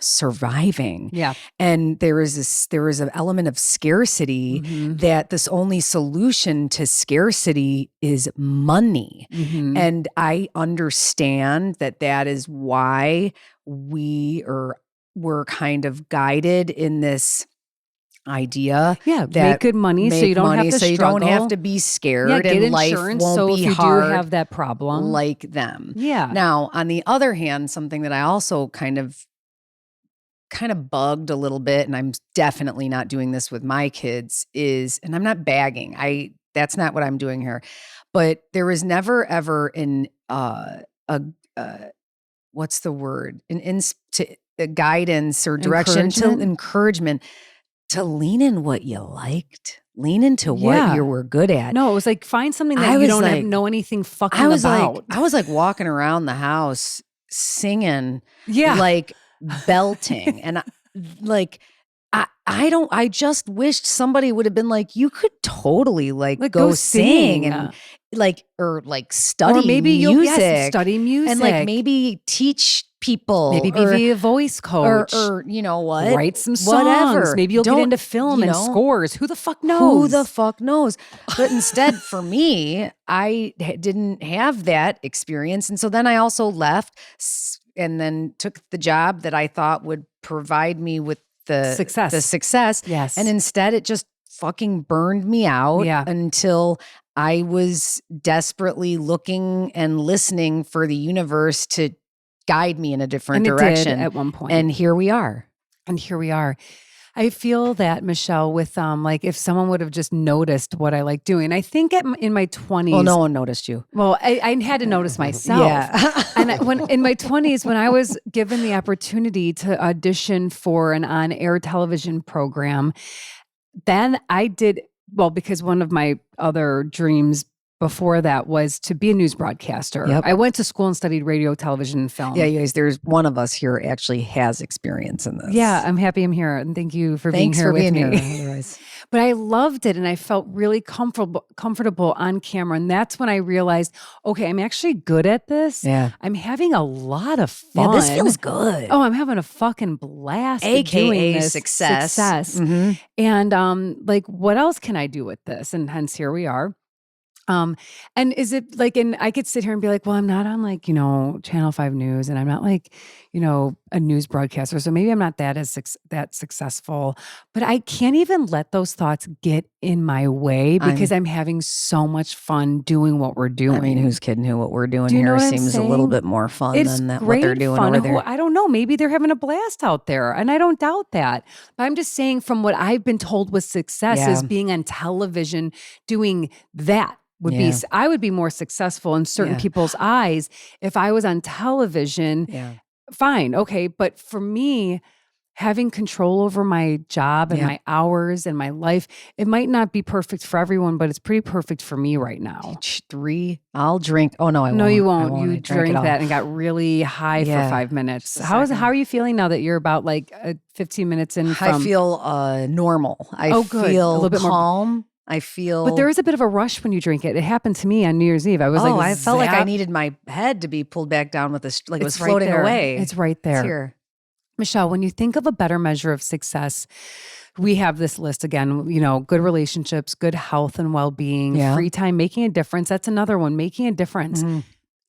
surviving. Yeah. And there was an element of scarcity, that this only solution to scarcity is money. And I understand that is why we're kind of guided in this idea. Yeah, make good money so you don't have to struggle. You don't have to be scared. Yeah, get and insurance life won't so be if you hard do have that problem, like them. Yeah. Now, on the other hand, something that I also kind of bugged a little bit, and I'm definitely not doing this with my kids, is, and I'm not bagging. That's not what I'm doing here. But there was never ever what's the word? A guidance or direction to encouragement to lean in what you liked, lean into what you were good at. No, it was like, find something that you don't know anything fucking about. I was like walking around the house singing, Yeah. like belting. And I just wished somebody would have been like, you could totally go sing and study or maybe music. study music and maybe teach people. Maybe be a voice coach. Or you know what? Write some songs. Whatever. Maybe you'll get into film and scores. Who the fuck knows? Who the fuck knows? But instead, for me, I didn't have that experience. And so then I also left and then took the job that I thought would provide me with the success. Yes. And instead, it just fucking burned me out until I was desperately looking and listening for the universe to guide me in a different direction. It did at one point. And here we are. I feel that, Michelle, with like if someone would have just noticed what I like doing. I think in my 20s. Well, no one noticed you. Well, I had to notice myself. Yeah. And in my 20s, when I was given the opportunity to audition for an on-air television program, then I did, well, because one of my other dreams before that was to be a news broadcaster. Yep. I went to school and studied radio, television, and film. Yeah, you guys, there's one of us here actually has experience in this. Yeah, I'm happy I'm here. And thank you for being here with me. Otherwise. But I loved it and I felt really comfortable on camera. And that's when I realized, okay, I'm actually good at this. Yeah. I'm having a lot of fun. Yeah, this feels good. Oh, I'm having a fucking blast. AKA doing this. success. Mm-hmm. And like, what else can I do with this? And hence here we are. And is it like, and I could sit here and be like, well, I'm not on like, Channel 5 News and I'm not like, a news broadcaster. So maybe I'm not that successful, but I can't even let those thoughts get in my way because I'm having so much fun doing what we're doing. I mean, who's kidding who? What we're doing here seems a little bit more fun than that, what they're doing over there. I don't know. Maybe they're having a blast out there and I don't doubt that. But I'm just saying from what I've been told with success is being on television, doing that. I would be more successful in certain people's eyes if I was on television. Yeah. Fine. Okay. But for me, having control over my job and my hours and my life, it might not be perfect for everyone, but it's pretty perfect for me right now. 3, I'll drink. Oh no, I won't. No, you won't. You drank that and got really high for 5 minutes. How are you feeling now that you're about like 15 minutes in? I feel normal. I feel a little bit calm. But there is a bit of a rush when you drink it. It happened to me on New Year's Eve. I felt like I needed my head to be pulled back down with this, like it was floating away. It's right there. It's here. Michelle, when you think of a better measure of success, we have this list again, good relationships, good health and well-being, free time, making a difference. That's another one, making a difference. Mm-hmm.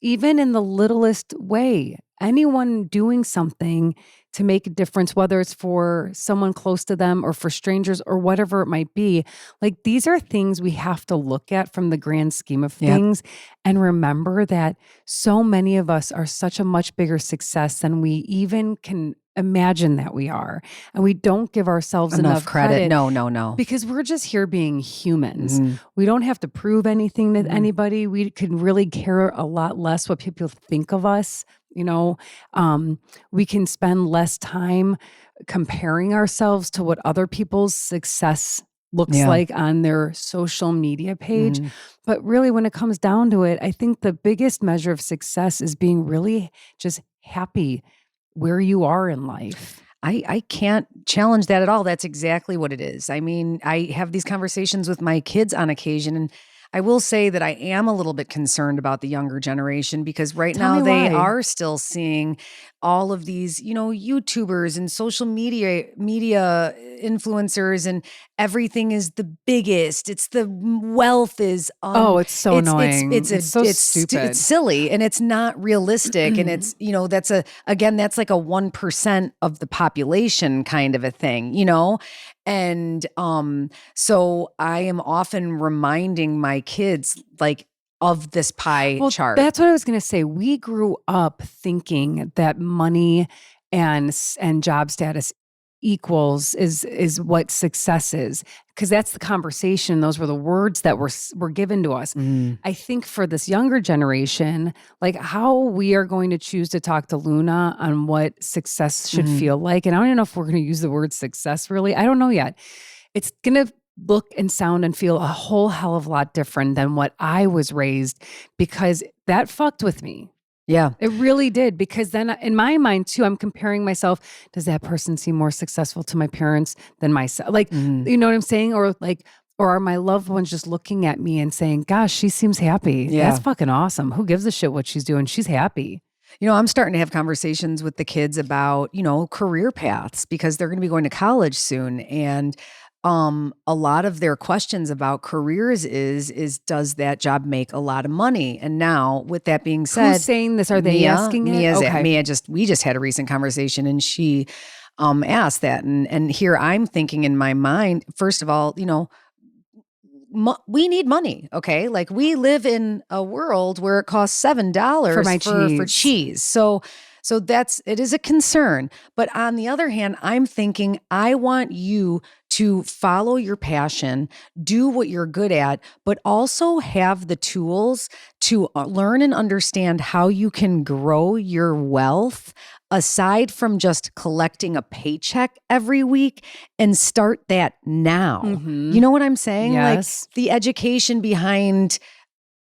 Even in the littlest way, anyone doing something to make a difference, whether it's for someone close to them or for strangers or whatever it might be. Like these are things we have to look at from the grand scheme of things and remember that so many of us are such a much bigger success than we even can imagine that we are. And we don't give ourselves enough credit. No. Because we're just here being humans. Mm-hmm. We don't have to prove anything to anybody. We can really care a lot less what people think of us. We can spend less time comparing ourselves to what other people's success looks like on their social media page. Mm-hmm. But really, when it comes down to it, I think the biggest measure of success is being really just happy where you are in life. I can't challenge that at all. That's exactly what it is. I mean, I have these conversations with my kids on occasion, and I will say that I am a little bit concerned about the younger generation because right now they are still seeing all of these, YouTubers and social media influencers, and everything is the biggest. It's the wealth is it's so annoying. It's so stupid. It's silly and it's not realistic. And it's, that's like a 1% of the population kind of a thing, And so I am often reminding my kids of this pie chart. That's what I was going to say. We grew up thinking that money and job status equals is what success is, because that's the conversation. Those were the words that were given to us. Mm. I think for this younger generation, like how we are going to choose to talk to Luna on what success should feel like. And I don't even know if we're going to use the word success really. I don't know yet. It's going to look and sound and feel a whole hell of a lot different than what I was raised, because that fucked with me. Yeah. It really did, because then in my mind too, I'm comparing myself. Does that person seem more successful to my parents than myself? Like, you know what I'm saying? Or are my loved ones just looking at me and saying, gosh, she seems happy. Yeah. That's fucking awesome. Who gives a shit what she's doing? She's happy. I'm starting to have conversations with the kids about, career paths because they're going to be going to college soon. And a lot of their questions about careers is does that job make a lot of money? And now, with that being said, Who's saying this? Are they asking it? We just had a recent conversation, and she asked that, and here I'm thinking in my mind, first of all, we need money, okay? Like, we live in a world where it costs $7 For my for cheese. cheese. So it is a concern. But on the other hand, I'm thinking I want you to follow your passion, do what you're good at, but also have the tools to learn and understand how you can grow your wealth aside from just collecting a paycheck every week, and start that now. Mhm. You know what I'm saying? Yes. Like, the education behind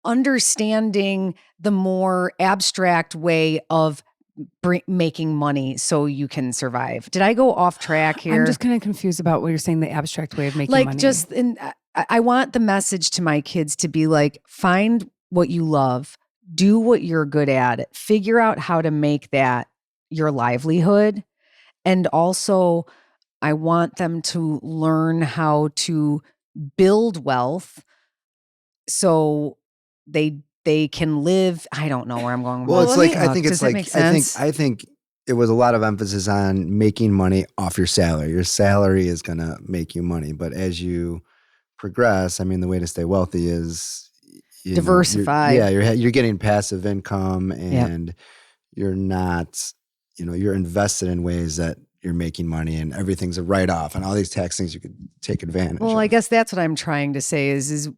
understanding the more abstract way of making money so you can survive. Did I go off track here? I'm just kind of confused about what you're saying, the abstract way of making like money. I want the message to my kids to be like, find what you love, do what you're good at, figure out how to make that your livelihood. And also, I want them to learn how to build wealth so they can live. I don't know where I'm going with Well, this. it's like, I think Does it's that like, make sense? I think it was a lot of emphasis on making money off your salary. Your salary is going to make you money. But as you progress, I mean, the way to stay wealthy is Diversify. You're getting passive income, and you're not, you're invested in ways that you're making money, and everything's a write-off, and all these tax things you could take advantage of. Well, I guess that's what I'm trying to say is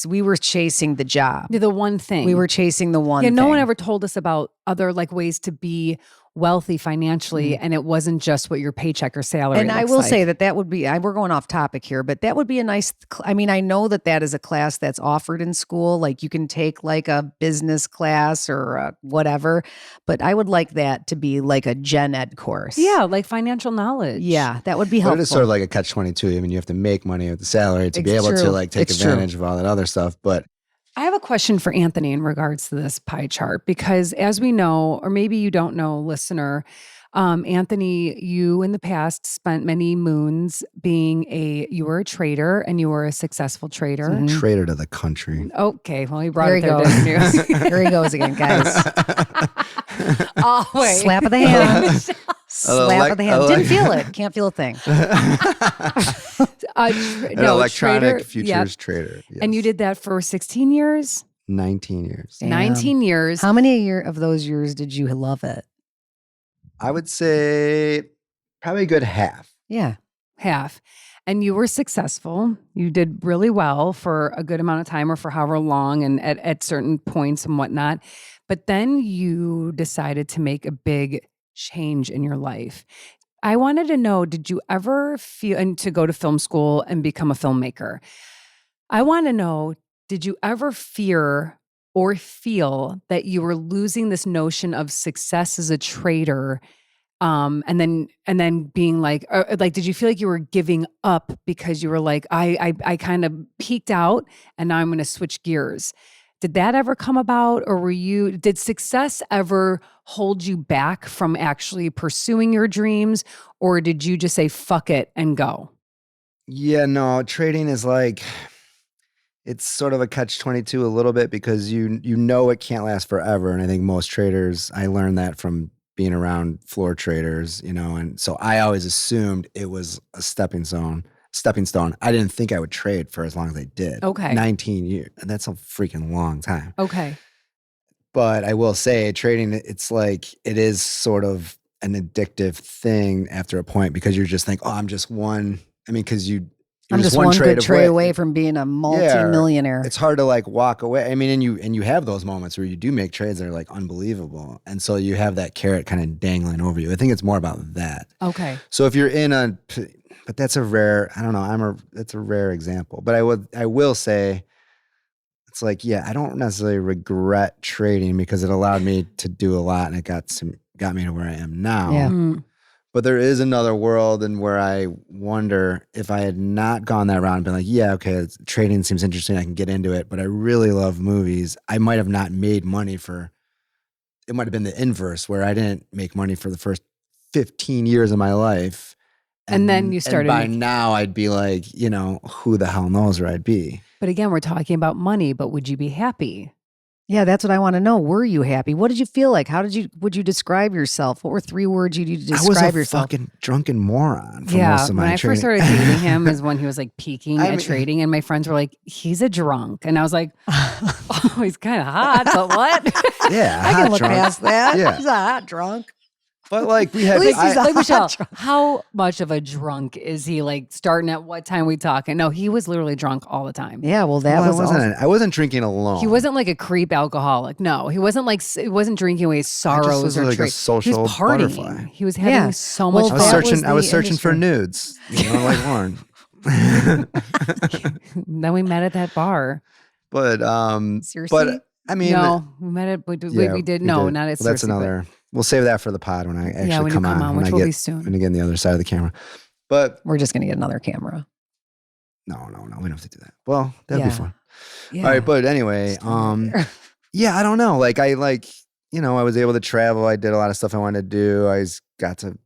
we were chasing the job. The one thing. We were chasing the one Yeah, thing. no one ever told us about other like ways to be wealthy financially, and it wasn't just what your paycheck or salary. And I will say that would be, we're going off topic here, but that would be a nice, I mean, I know that is a class that's offered in school. Like, you can take like a business class or whatever, but I would like that to be like a gen ed course. Yeah, like financial knowledge. Yeah, that would be But helpful. it is sort of like a catch-22. I mean, you have to make money with the salary to be It's able to true. like take It's true. advantage of all that other stuff. But I have a question for Anthony in regards to this pie chart, because as we know, or maybe you don't know, listener, Anthony, you in the past spent many moons you were a trader, and you were a successful trader. traitor to the country. Okay, well, he brought There it he there, goes. didn't you? Here he goes again, guys. Oh, wait. Slap of the hand. Slap of the hand. Didn't feel it. Can't feel a thing. An electronic futures trader. Yes. And you did that for 16 years? 19 years. Damn. 19 years. How many of those years did you love it? I would say probably a good half. Yeah. Half. And you were successful. You did really well for a good amount of time, or for however long, and at certain points and whatnot. But then you decided to make a big change in your life. I wanted to know, did you ever feel, and to go to film school and become a filmmaker? I want to know, did you ever fear or feel that you were losing this notion of success as a trader, and then being like did you feel like you were giving up because you were like, I kind of peaked out and now I'm going to switch gears? Did that ever come about, or did success ever hold you back from actually pursuing your dreams, or did you just say fuck it and go? Yeah, no, trading is like, it's sort of a catch-22 a little bit, because you know it can't last forever. And I think most traders, I learned that from being around floor traders, and so I always assumed it was a stepping stone. I didn't think I would trade for as long as I did. Okay. 19 years. And that's a freaking long time. Okay. But I will say, trading, it's like, it is sort of an addictive thing after a point, because you're just think, oh, I'm just one. I mean, because I'm just one good trade away from being a multi-millionaire. It's hard to like walk away. I mean, and you have those moments where you do make trades that are like unbelievable. And so you have that carrot kind of dangling over you. I think it's more about that. Okay. So if you're but that's a rare, I don't know, that's a rare example. But I will say, it's like, yeah, I don't necessarily regret trading, because it allowed me to do a lot, and it got me to where I am now. Yeah. Mm. But there is another world, and where I wonder if I had not gone that route and been like, yeah, okay, trading seems interesting, I can get into it, but I really love movies, I might have not made money for it might have been the inverse where I didn't make money for the first 15 years of my life. And then you started And by making- now I'd be like, who the hell knows where I'd be. But again, we're talking about money, but would you be happy? Yeah, that's what I want to know. Were you happy? What did you feel like? Would you describe yourself? What were 3 words you'd use to describe I was a yourself? fucking drunken moron for most of my when I training. first started dating him is when he was like peaking at trading, and my friends were like, "He's a drunk," and I was like, "Oh, he's kind of hot, but what?" Yeah, I can hot look drunk. past that. Yeah. He's a hot drunk. But like we had, At least he's a Like hot Michelle, drunk. how much of a drunk is he? Like starting at what time we talking? No, he was literally drunk all the time. Yeah, well, that was I wasn't drinking alone. He wasn't like a creep alcoholic. No, he wasn't like he wasn't drinking away his sorrows was or like a he social was partying. butterfly. He was having Yeah. so Well, much I was that fun. was searching. I was the searching for industry. nudes, like Lauren. Then we met at that bar. But Seriously? but I mean, No, we met at we did not at Well, that's Cersei, but- another. We'll save that for the pod when I actually when you come come on. on, when which I will get be soon. when I get on the other side of the camera. But We're just going to get another camera. no, we don't have to do that. Well, that'd Yeah. be fun. Yeah. All right, but anyway, yeah, I don't know. Like I was able to travel. I did a lot of stuff I wanted to do. got to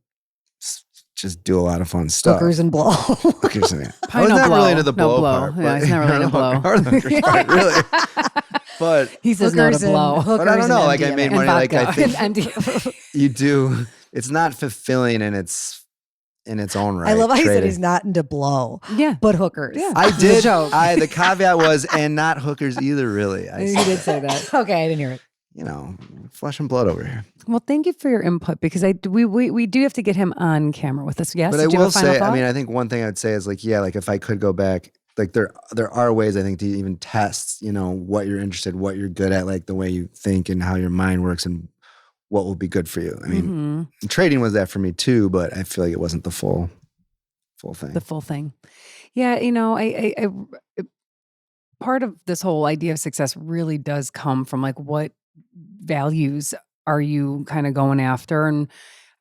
just do a lot of fun stuff. Hookers and blow. Hookers and I Probably was no not really blow. into the No blow, blow. part. Yeah, but- he's not really into blow. Or the hookers part, really. But He says no to Hookers and- blow. But I don't know. Like I made And money. Like I vodka. think And MD. you do. It's not fulfilling in its own right. I love how he said trading. he's not into blow, Yeah. but hookers. Yeah. I did. joke. The caveat was, and not hookers either. Really, He did say that. Okay, I didn't hear it. Flesh and blood over here. Well, thank you for your input because we do have to get him on camera with us. Yes, But Did I you have will a final say, thought? I think one thing I'd say is like, like if I could go back, like there are ways I think to even test, what you're interested, what you're good at, like the way you think and how your mind works and what will be good for you. I mean, trading was that for me too, but I feel like it wasn't the full thing. The full thing. Yeah, I part of this whole idea of success really does come from like what values are you kind of going after, and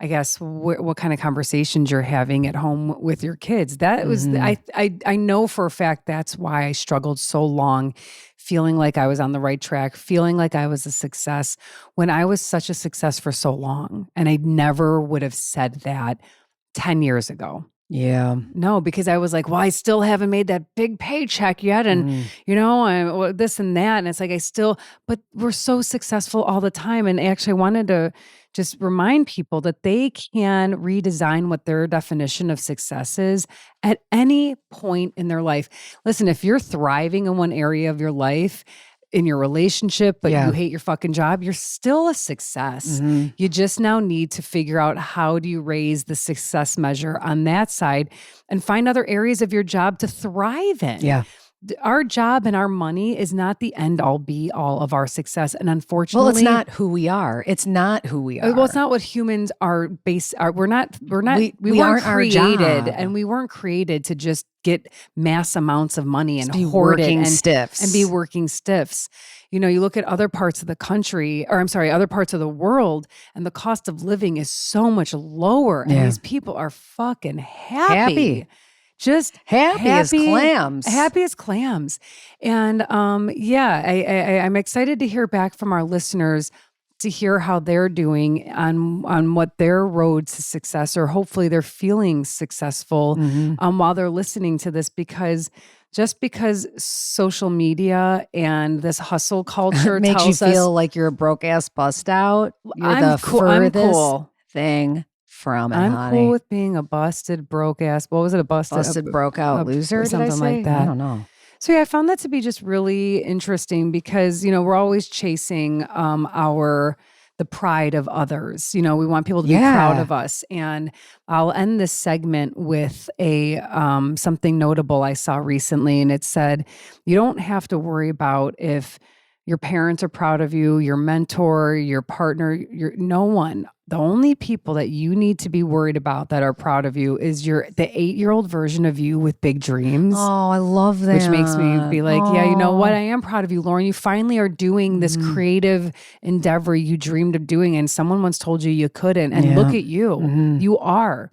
I guess what kind of conversations you're having at home with your kids. That was I know for a fact that's why I struggled so long, feeling like I was on the right track, feeling like I was a success when I was such a success for so long, and I never would have said that 10 years ago. Yeah. No, because I was like, well, I still haven't made that big paycheck yet. And, this and that. And it's like, but we're so successful all the time. And actually, I wanted to just remind people that they can redesign what their definition of success is at any point in their life. Listen, if you're thriving in one area of your life, in your relationship, but you hate your fucking job, you're still a success. You just now need to figure out how do you raise the success measure on that side and find other areas of your job to thrive in. Yeah. Our job and our money is not the end all be all of our success. And unfortunately, Well, it's not who we are. It's not who we are. Well, it's not what humans are based are. We We weren't aren't our created, job. and we weren't created to just get mass amounts of money and be hoard it working and stiffs. and be working stiffs. You look at other parts of the country, or I'm sorry, other parts of the world, and the cost of living is so much lower. And these people are fucking happy. Just Happy as clams. Happy as clams. And I'm excited to hear back from our listeners to hear how they're doing on what their road to success, or hopefully they're feeling successful while they're listening to this, because just because social media and this hustle culture makes you tells us feel like you're a broke ass bust out. You're I'm the cool. I'm furthest cool. thing from it, I'm honey. cool with being a busted broke ass. What was it? A busted broke out loser, did I something say? like that. I don't know. So yeah, I found that to be just really interesting because we're always chasing the pride of others. We want people to be proud of us. And I'll end this segment with a something notable I saw recently, and it said, you don't have to worry about if your parents are proud of you, your mentor, your partner, no one. The only people that you need to be worried about that are proud of you is the 8-year-old version of you with big dreams. Oh, I love that. Which makes me be like, yeah, you know what? I am proud of you, Lauren. You finally are doing this creative endeavor you dreamed of doing, and someone once told you you couldn't. And look at you. You are.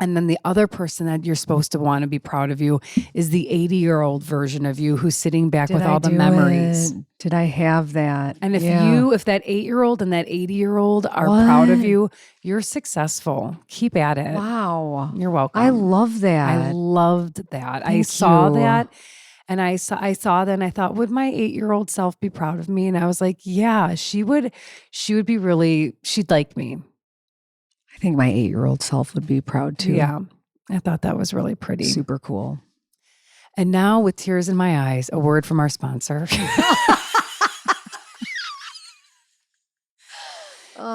And then the other person that you're supposed to want to be proud of you is the 80-year-old version of you who's sitting back with all the memories. Did I have that? And if that 8-year-old and that 80-year-old are proud of you, you're successful. Keep at it. Wow. You're welcome. I love that. I loved that. I Thank saw you. that. And I saw that and I thought, would my 8-year-old self be proud of me? And I was like, yeah, she would be really, she'd like me. I think my 8-year-old self would be proud too. Yeah. I thought that was really pretty. Super cool. And now with tears in my eyes, a word from our sponsor.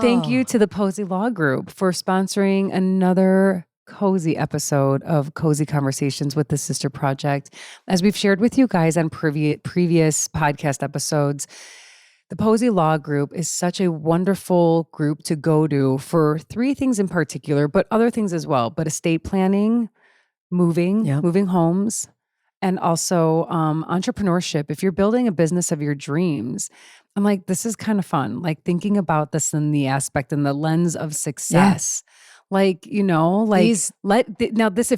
Thank you to the Posey Law Group for sponsoring another cozy episode of Cozy Conversations with the Sister Project. As we've shared with you guys on previous podcast episodes, the Posey Law Group is such a wonderful group to go to for 3 things in particular, but other things as well. But estate planning, moving homes, and also entrepreneurship. If you're building a business of your dreams, I'm like, this is kind of fun. Like thinking about this in the aspect and the lens of success. Like, if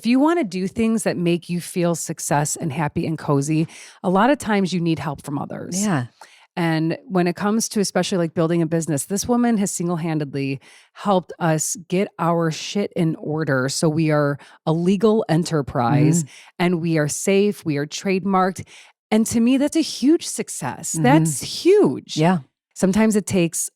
you want to do things that make you feel success and happy and cozy, a lot of times you need help from others. Yeah. And when it comes to especially like building a business, this woman has single-handedly helped us get our shit in order. So we are a legal enterprise and we are safe, we are trademarked. And to me, that's a huge success. That's huge. Yeah. Sometimes it takes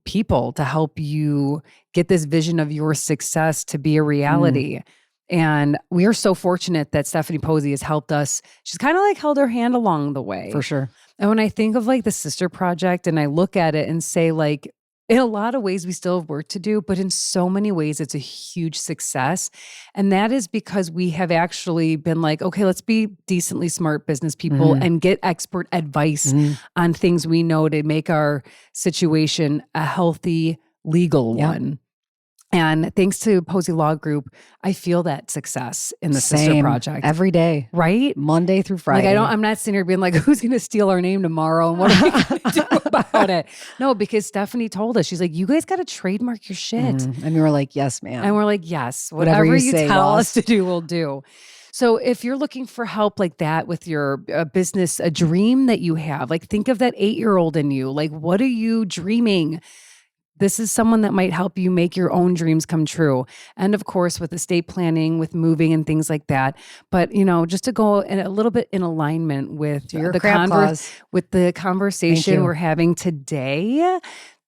people to help you get this vision of your success to be a reality. And we are so fortunate that Stephanie Posey has helped us. She's kind of like held her hand along the way. For sure. And when I think of like the Sister Project and I look at it and say like, in a lot of ways we still have work to do, but in so many ways it's a huge success. And that is because we have actually been like, okay, let's be decently smart business people and get expert advice on things we know to make our situation a healthy legal one. And thanks to Posey Law Group, I feel that success in the Sister Project every day, right? Monday through Friday. Like I'm not sitting here being like, who's going to steal our name tomorrow and what are we going to do about it? No, because Stephanie told us, she's like, you guys got to trademark your shit. And we were like, yes, ma'am. And we're like, yes, whatever you say, tell boss. us to do, we'll do. So if you're looking for help like that with your business, a dream that you have, like think of that 8-year-old in you. Like, what are you dreaming? This is someone that might help you make your own dreams come true. And of course, with estate planning, with moving and things like that. But, just to go in a little bit in alignment with with the conversation we're having today,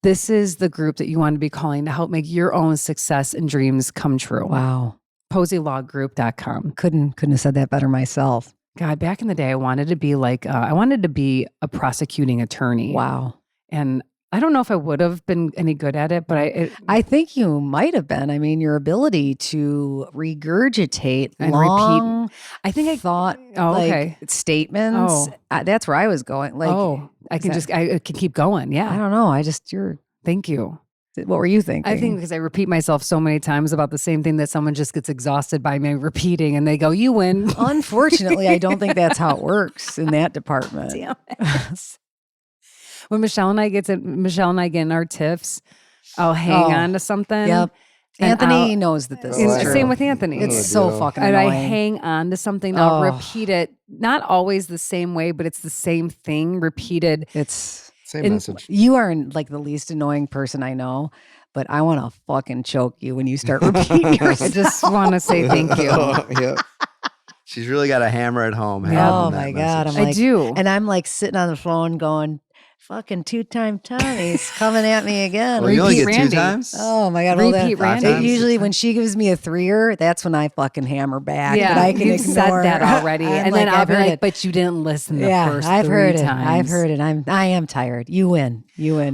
this is the group that you want to be calling to help make your own success and dreams come true. Wow. PoseyLawGroup.com. Couldn't have said that better myself. God, back in the day, I wanted to be like, I wanted to be a prosecuting attorney. Wow. And I don't know if I would have been any good at it, but I think you might have been. I mean, your ability to regurgitate and long, repeat. I think thought statements. That's where I was going. Like, I can keep going. Yeah, I don't know. Thank you. What were you thinking? I think because I repeat myself so many times about the same thing that someone just gets exhausted by me repeating, and they go, "You win." Unfortunately, I don't think that's how it works in that department. Damn it. When Michelle and I get in our tiffs, I'll hang on to something. Yep. Anthony knows that this is true. Same with Anthony. It's so fucking and annoying. I hang on to something. I'll repeat it, not always the same way, but it's the same thing repeated. It's same message. You are like the least annoying person I know, but I want to fucking choke you when you start repeating yourself. I just want to say thank you. Yep. She's really got a hammer at home. Oh my God. I do. And I'm like sitting on the phone going, fucking 2-time Tommy's coming at me again. Well, you only get Randy. 2 times? Oh my God. Repeat Randy. Usually when she gives me a 3-er, that's when I fucking hammer back. Yeah, but I can you've said ignore. that already. And then I'll be heard like, it. but you didn't listen the first I've 3 heard times. it. I've heard it. I am tired. You win.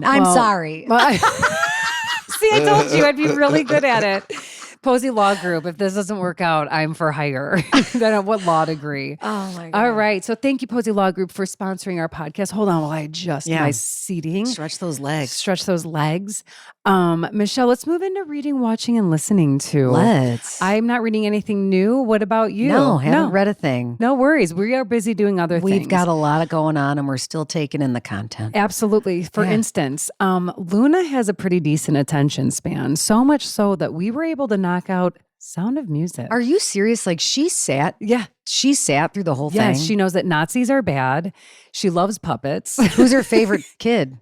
I'm sorry. Well, see, I told you I'd be really good at it. Posey Law Group. If this doesn't work out, I'm for hire. Then what law degree? Oh my God. All right. So thank you, Posey Law Group, for sponsoring our podcast. Hold on while I adjust my seating. Stretch those legs. Stretch those legs. Michelle, let's move into reading, watching, and listening to. Let's. I'm not reading anything new. What about you? No, haven't read a thing. No worries. We are busy doing other things. We've got a lot going on and we're still taking in the content. Absolutely. For instance, Luna has a pretty decent attention span, so much so that we were able to knock out Sound of Music. Are you serious? Like she sat through the whole thing. Yes, she knows that Nazis are bad. She loves puppets. Who's her favorite kid?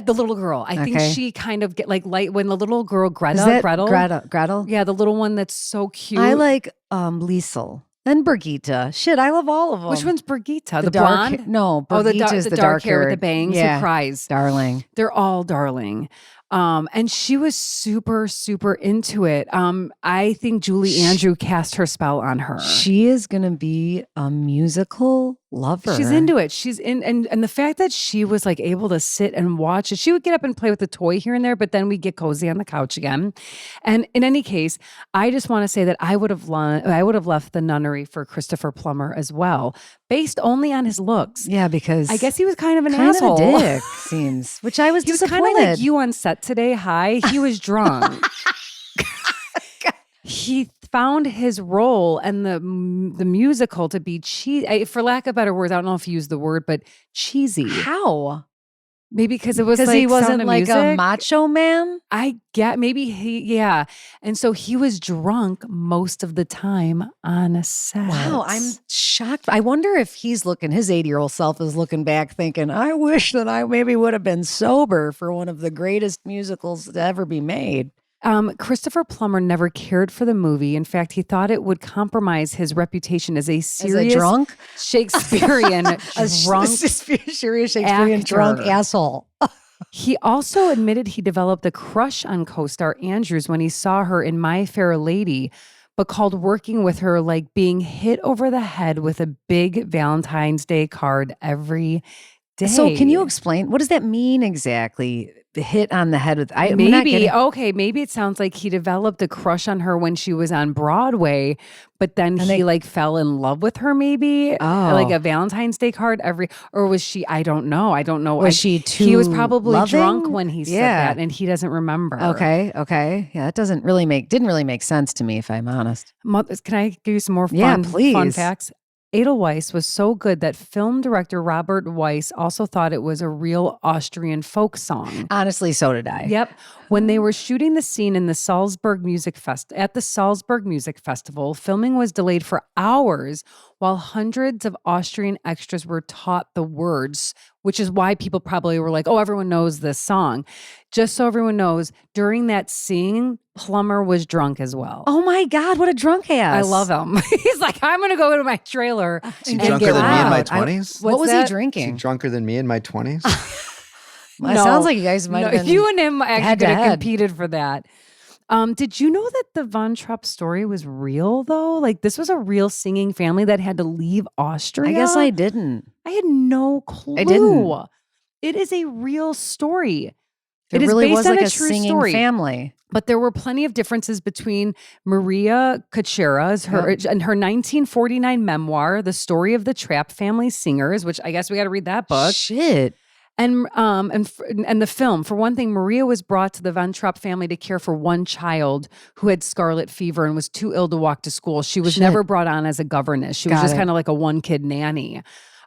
The little girl. I think Okay. she kind of get like when the little girl Is that Gretel. Gretel? Yeah, the little one that's so cute. I like Liesel. Then Brigitte. Shit, I love all of them. Which one's Brigitte? The dark blonde? No, Brigitte is the dark hair with the bangs Yeah. who cries. Darling. They're all darling. And she was super, super into it. I think Julie Andrew cast her spell on her. She is going to be a musical lover. She's into it. She's in, and the fact that she was like able to sit and watch it. She would get up and play with the toy here and there, but then we get cozy on the couch again. And in any case, I just want to say that I would have left The Nunnery for Christopher Plummer as well, based only on his looks. Yeah, because I guess he was kind of an kind asshole. of a dick, seems. Which I was He was disappointed. kind of like you on set today. Hi, he was drunk. He found his role and the musical to be cheesy. For lack of better words, I don't know if you use the word, but cheesy. How? Maybe because it was like he Sound wasn't of like a Music. macho man. I get maybe yeah. And so he was drunk most of the time on a set. Wow, I'm shocked. I wonder if he's looking, his 80-year-old self is looking back thinking, I wish that I maybe would have been sober for one of the greatest musicals to ever be made. Christopher Plummer never cared for the movie. In fact, he thought it would compromise his reputation as a serious drunk? Shakespearean drunk serious Shakespearean drunk actor. asshole. He also admitted he developed a crush on co-star Andrews when he saw her in My Fair Lady, but called working with her like being hit over the head with a big Valentine's Day card every day. So can you explain, what does that mean exactly? The hit on the head with Maybe it sounds like he developed a crush on her when she was on Broadway, but then he like fell in love with her maybe. Like a Valentine's Day card or was she, I don't know. Was she too He was probably loving? drunk when he said that and he doesn't remember. Okay. Yeah, that didn't really make sense to me, if I'm honest. Can I give you some more Yeah, fun please. facts? Edelweiss was so good that film director Robert Weiss also thought it was a real Austrian folk song. Honestly, so did I. Yep. When they were shooting the scene in the Salzburg Music Festival, filming was delayed for hours while hundreds of Austrian extras were taught the words, which is why people probably were like, oh, everyone knows this song. Just so everyone knows, during that scene, Plummer was drunk as well. Oh my God, what a drunk ass. I love him. He's like, I'm going to go to my trailer. Is he drunker than me in my 20s? What was he Is he drinking? drunker than me in my 20s? It sounds like you guys might have been you and him actually head to could have head. competed for that. Did you know that the Von Trapp story was real though? Like this was a real singing family that had to leave Austria? I guess I didn't. I had no clue. I didn't. It is a real story. It is really based was on like a a true singing story. family. But there were plenty of differences between Maria Cachera's and her 1949 memoir, The Story of the Trapp Family Singers, which I guess we got to read that book. Shit. And the film. For one thing, Maria was brought to the Von Trapp family to care for one child who had scarlet fever and was too ill to walk to school. She was never brought on as a governess. She was just kind of like a one-kid nanny.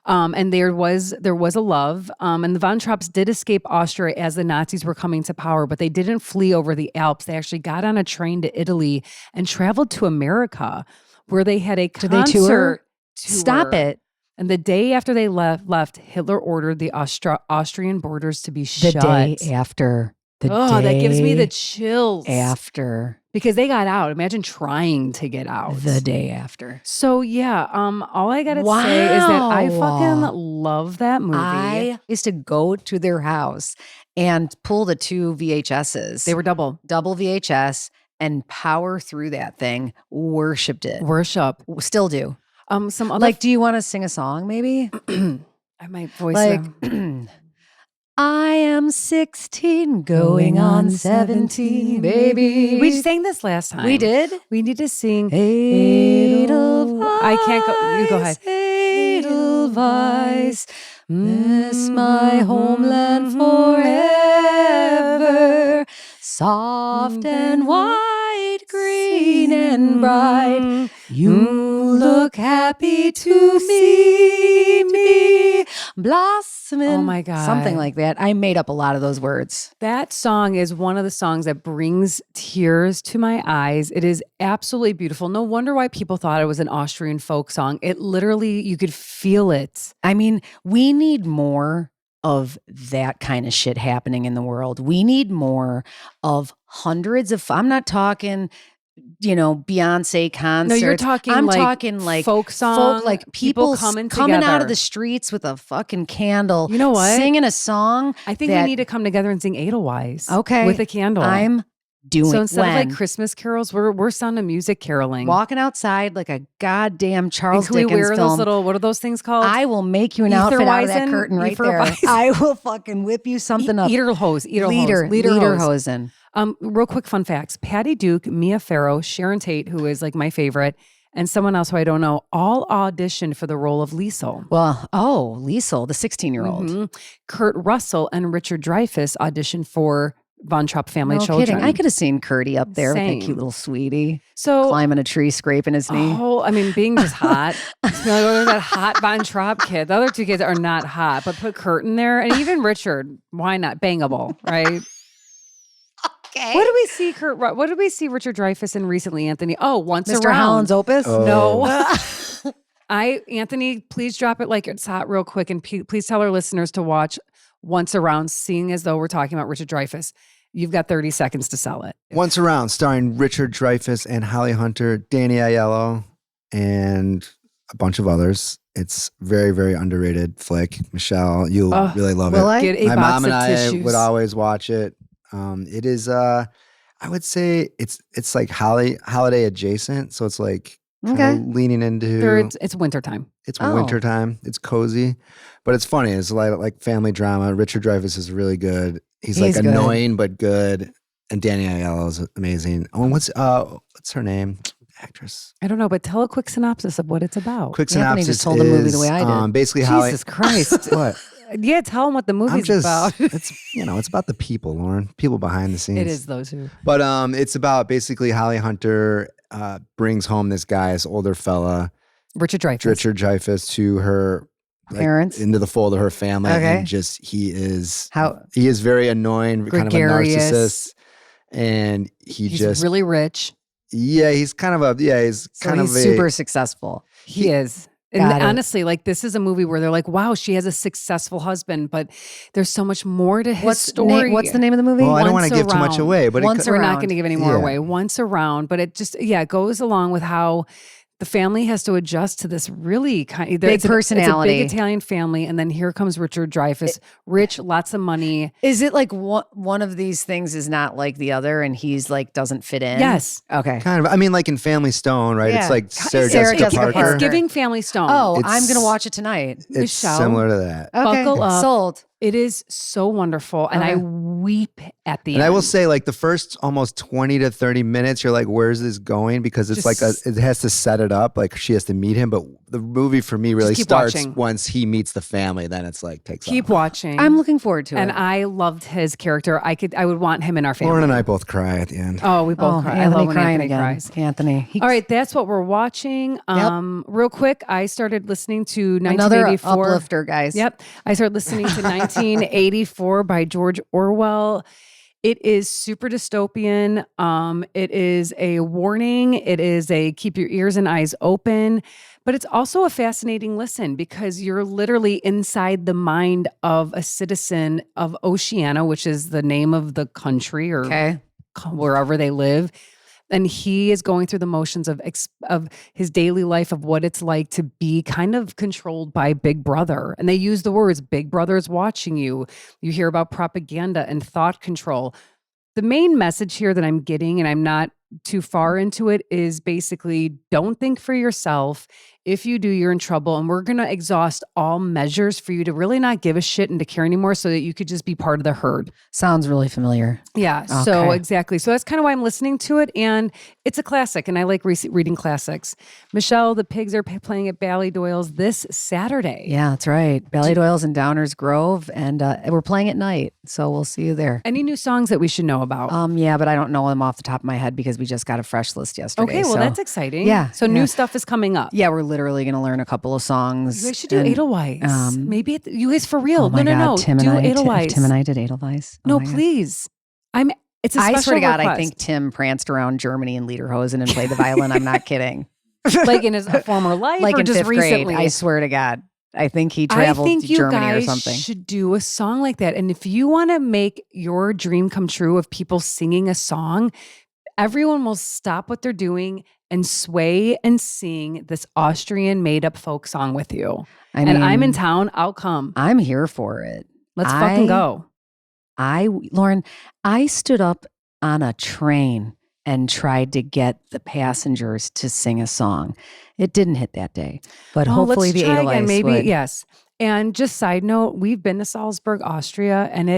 And there was a love. And the Von Trapps did escape Austria as the Nazis were coming to power, but they didn't flee over the Alps. They actually got on a train to Italy and traveled to America, where they had a concert. Did they tour? tour. Stop it. And the day after they left, Hitler ordered the Austrian borders to be shut. The day after. That gives me the chills. After. Because they got out. Imagine trying to get out. The day after. So yeah, all I gotta say is that I fucking love that movie. I used to go to their house and pull the two VHSs. They were double VHS and power through that thing. Worshipped it. Worship. Still do. Some other do you want to sing a song maybe? I might voice I am 16 going on 17, baby. We sang this last time. We did? We need to sing Edelweiss. I can't go. You go ahead. Edelweiss, this my homeland forever. Soft and white, green and bright. You look happy to see me. blossoming. Oh my God. Something like that. I made up a lot of those words. That song is one of the songs that brings tears to my eyes. It is absolutely beautiful. No wonder why people thought it was an Austrian folk song. It literally, you could feel it. I mean, we need more of that kind of shit happening in the world. We need more of hundreds of, I'm not talking, Beyonce concerts. No, you're talking I'm like talking like folk song, like people coming together. out of the streets with a fucking candle. You know what? Singing a song. I think we need to come together and sing Edelweiss. Okay. With a candle. I'm doing So instead of when? like Christmas carols, we're sounding music caroling. Walking outside like a goddamn Charles and can Dickens we wear film. those little, what are those things called? I will make you an outfit out of that Etherweizen? curtain right there. Etherweizen? I will fucking whip you something up. Lederhosen. Real quick fun facts. Patty Duke, Mia Farrow, Sharon Tate, who is like my favorite, and someone else who I don't know, all auditioned for the role of Liesel. Well, Liesel, the 16-year-old. Mm-hmm. Kurt Russell and Richard Dreyfuss auditioned for Von Trapp Family No Children. kidding. I could have seen Curdy up there with Same. a cute little sweetie So climbing a tree, scraping his knee. Oh, I mean, being just hot. That hot Von Trapp kid. The other two kids are not hot, but put Kurt in there, and even Richard. Why not? Bangable, right? Okay. What did we see What did we see Richard Dreyfuss in recently, Anthony? Oh, Once Mr. Around. Holland's Opus? Oh. No. Anthony, please drop it like it's hot real quick, and please tell our listeners to watch Once Around, seeing as though we're talking about Richard Dreyfuss. You've got 30 seconds to sell it. Once Around, starring Richard Dreyfuss and Holly Hunter, Danny Aiello, and a bunch of others. It's very, very underrated flick. Michelle, you'll really love it. Will I? Get a My box mom and of I tissues. would always watch it. It is, I would say it's like holiday adjacent. So it's like kind of leaning into. It's wintertime. It's Oh. wintertime. It's cozy, but it's funny. It's a lot of like family drama. Richard Dreyfuss is really good. He's like good. annoying but good, and Danny Aiello is amazing. Oh, what's her name? Actress. I don't know, but tell a quick synopsis of what it's about. Quick Anthony synopsis just told the movie the is, way I did. Basically, Jesus Christ. What? Yeah, tell them what the movie's about. It's it's about the people, Lauren. People behind the scenes. It is those who. But it's about basically Holly Hunter brings home this guy, this older fella, Richard Dreyfuss. Richard Dreyfuss, to her Parents? into the fold of her family, Okay. and just he is How very annoying, kind of a Gregarious. narcissist, and He's just really rich. he's kind of he's so kind he's of super successful. He is. And Got it. honestly, like this is a movie where they're like, wow, she has a successful husband, but there's so much more to his story. What's the name of the movie? Well, I don't want Once to give too much Around. away, but Once We're not Around. going to give any more Yeah. away. Once Around, but it just it goes along with how the family has to adjust to this really Big it's personality. a big Italian family, and then here comes Richard Dreyfuss, rich, lots of money. Is it like one of these things is not like the other and he's like doesn't fit in? Yes. Okay. kind of. I mean, like in Family Stone, right? Yeah. It's like Sarah Sarah Jessica Jessica Parker. It's giving Family Stone. Oh, It's- I'm going to watch it tonight. It's Michelle. similar to that. Okay. Buckle up. Sold. It is so wonderful, and I Okay. weep at the And end. I will say, like the first almost 20 to 30 minutes, you're like, "Where's this going?" Because it's Just- it has to set it up. Like she has to meet him, but the movie for me really keep starts watching. once he meets the family. Then it's like takes keep off. watching. I'm looking forward to and it. I loved his character. I would want him in our family. Lauren and I both cry at the end. Oh, we both cry. I Anthony love when crying Anthony again. cries. Anthony. All right, that's what we're watching. Real quick, I started listening to Another 1984. uplifter, guys. Yep. I started listening to 1984 by George Orwell. It is super dystopian. It is a warning. It is a keep your ears and eyes open. But it's also a fascinating listen because you're literally inside the mind of a citizen of Oceania, which is the name of the country or Okay. wherever they live. And he is going through the motions of his daily life, of what it's like to be kind of controlled by Big Brother. And they use the words, Big Brother is watching you. You hear about propaganda and thought control. The main message here that I'm getting, and I'm not too far into it, is basically don't think for yourself. If you do, you're in trouble. And we're going to exhaust all measures for you to really not give a shit and to care anymore so that you could just be part of the herd. Sounds really familiar. Yeah, so Okay. exactly. So that's kind of why I'm listening to it. And it's a classic, and I like reading classics. Michelle, the Pigs are playing at Ballydoyle's this Saturday. Yeah, that's right. Ballydoyle's in Downers Grove, and we're playing at night, so we'll see you there. Any new songs that we should know about? Yeah, but I don't know them off the top of my head because we just got a fresh list yesterday. Okay, well, so- that's exciting. Yeah, So new yeah. stuff is coming up. Yeah, we're literally literally going to learn a couple of songs. You guys should do Edelweiss. Maybe you guys for real. Oh my no. God, Tim Do and I, Edelweiss. Tim and I did Edelweiss. Oh No, my God. please. It's a I special swear to God, I request. think Tim pranced around Germany in lederhosen and played the violin. I'm not kidding. Like in his former life, Like or in just 5th recently. grade. I swear to God. I think he I traveled think to you Germany guys or something. should do a song like that. And if you want to make your dream come true of people singing a song, everyone will stop what they're doing and sway and sing this Austrian made-up folk song with you. And I'm in town. I'll come. I'm here for it. Let's fucking go. Lauren, I stood up on a train and tried to get the passengers to sing a song. It didn't hit that day, but hopefully the Edelweiss maybe would. yes. And just side note, we've been to Salzburg, Austria, and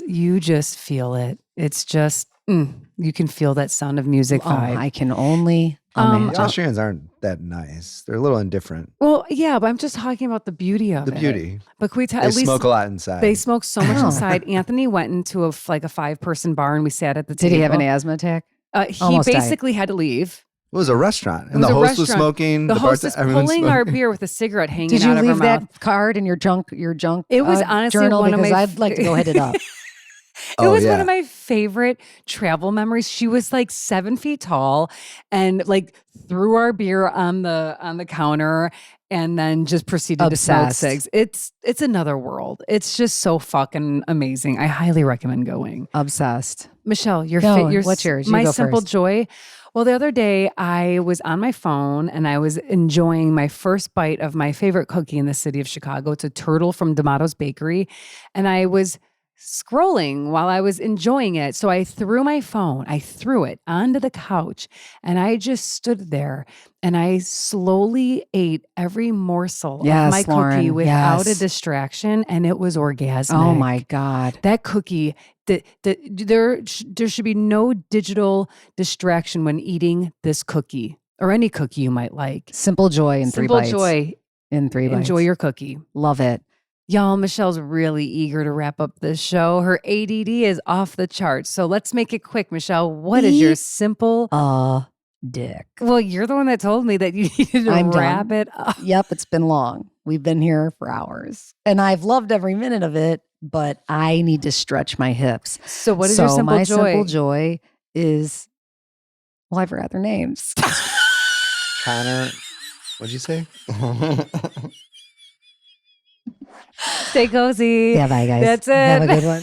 you just feel it. It's just you can feel that Sound of Music vibe. I can only imagine. The Austrians aren't that nice. They're a little indifferent. Well, yeah, but I'm just talking about the beauty of it. The beauty. But can we They smoke a lot inside. They smoke so much inside. Anthony went into a 5-person bar and we sat at the table. Did he have an asthma attack? He Almost basically had to leave. It was a restaurant, and was the a host was restaurant. smoking. The host is everyone's pulling smoking. our beer with a cigarette hanging Did you out of her leave mouth. that card in your junk? It was honestly journal one of because my I'd like to go hit it up. It was one of my favorite travel memories. She was like 7 feet tall and like threw our beer on the counter and then just proceeded to smoke cigs. It's another world. It's just so fucking amazing. I highly recommend going. Obsessed. Michelle, what's yours? You My go simple first. joy. Well, the other day I was on my phone and I was enjoying my first bite of my favorite cookie in the city of Chicago. It's a turtle from D'Amato's Bakery. And I was scrolling while I was enjoying it. So I threw it onto the couch and I just stood there and I slowly ate every morsel of my cookie Lauren, without yes. a distraction. And it was orgasmic. Oh my God. That cookie, there should be no digital distraction when eating this cookie or any cookie you might like. Simple joy in 3 bites. Simple joy. In 3 bites. Enjoy your cookie. Love it. Y'all, Michelle's really eager to wrap up this show. Her ADD is off the charts. So let's make it quick, Michelle. What is your simple dick? Well, you're the one that told me that you needed to wrap it up. Yep, it's been long. We've been here for hours. And I've loved every minute of it, but I need to stretch my hips. So what is your simple my joy? simple joy is, well, I forgot their names. Connor, what'd you say? Stay cozy. Yeah, bye guys. That's it. Have a good one.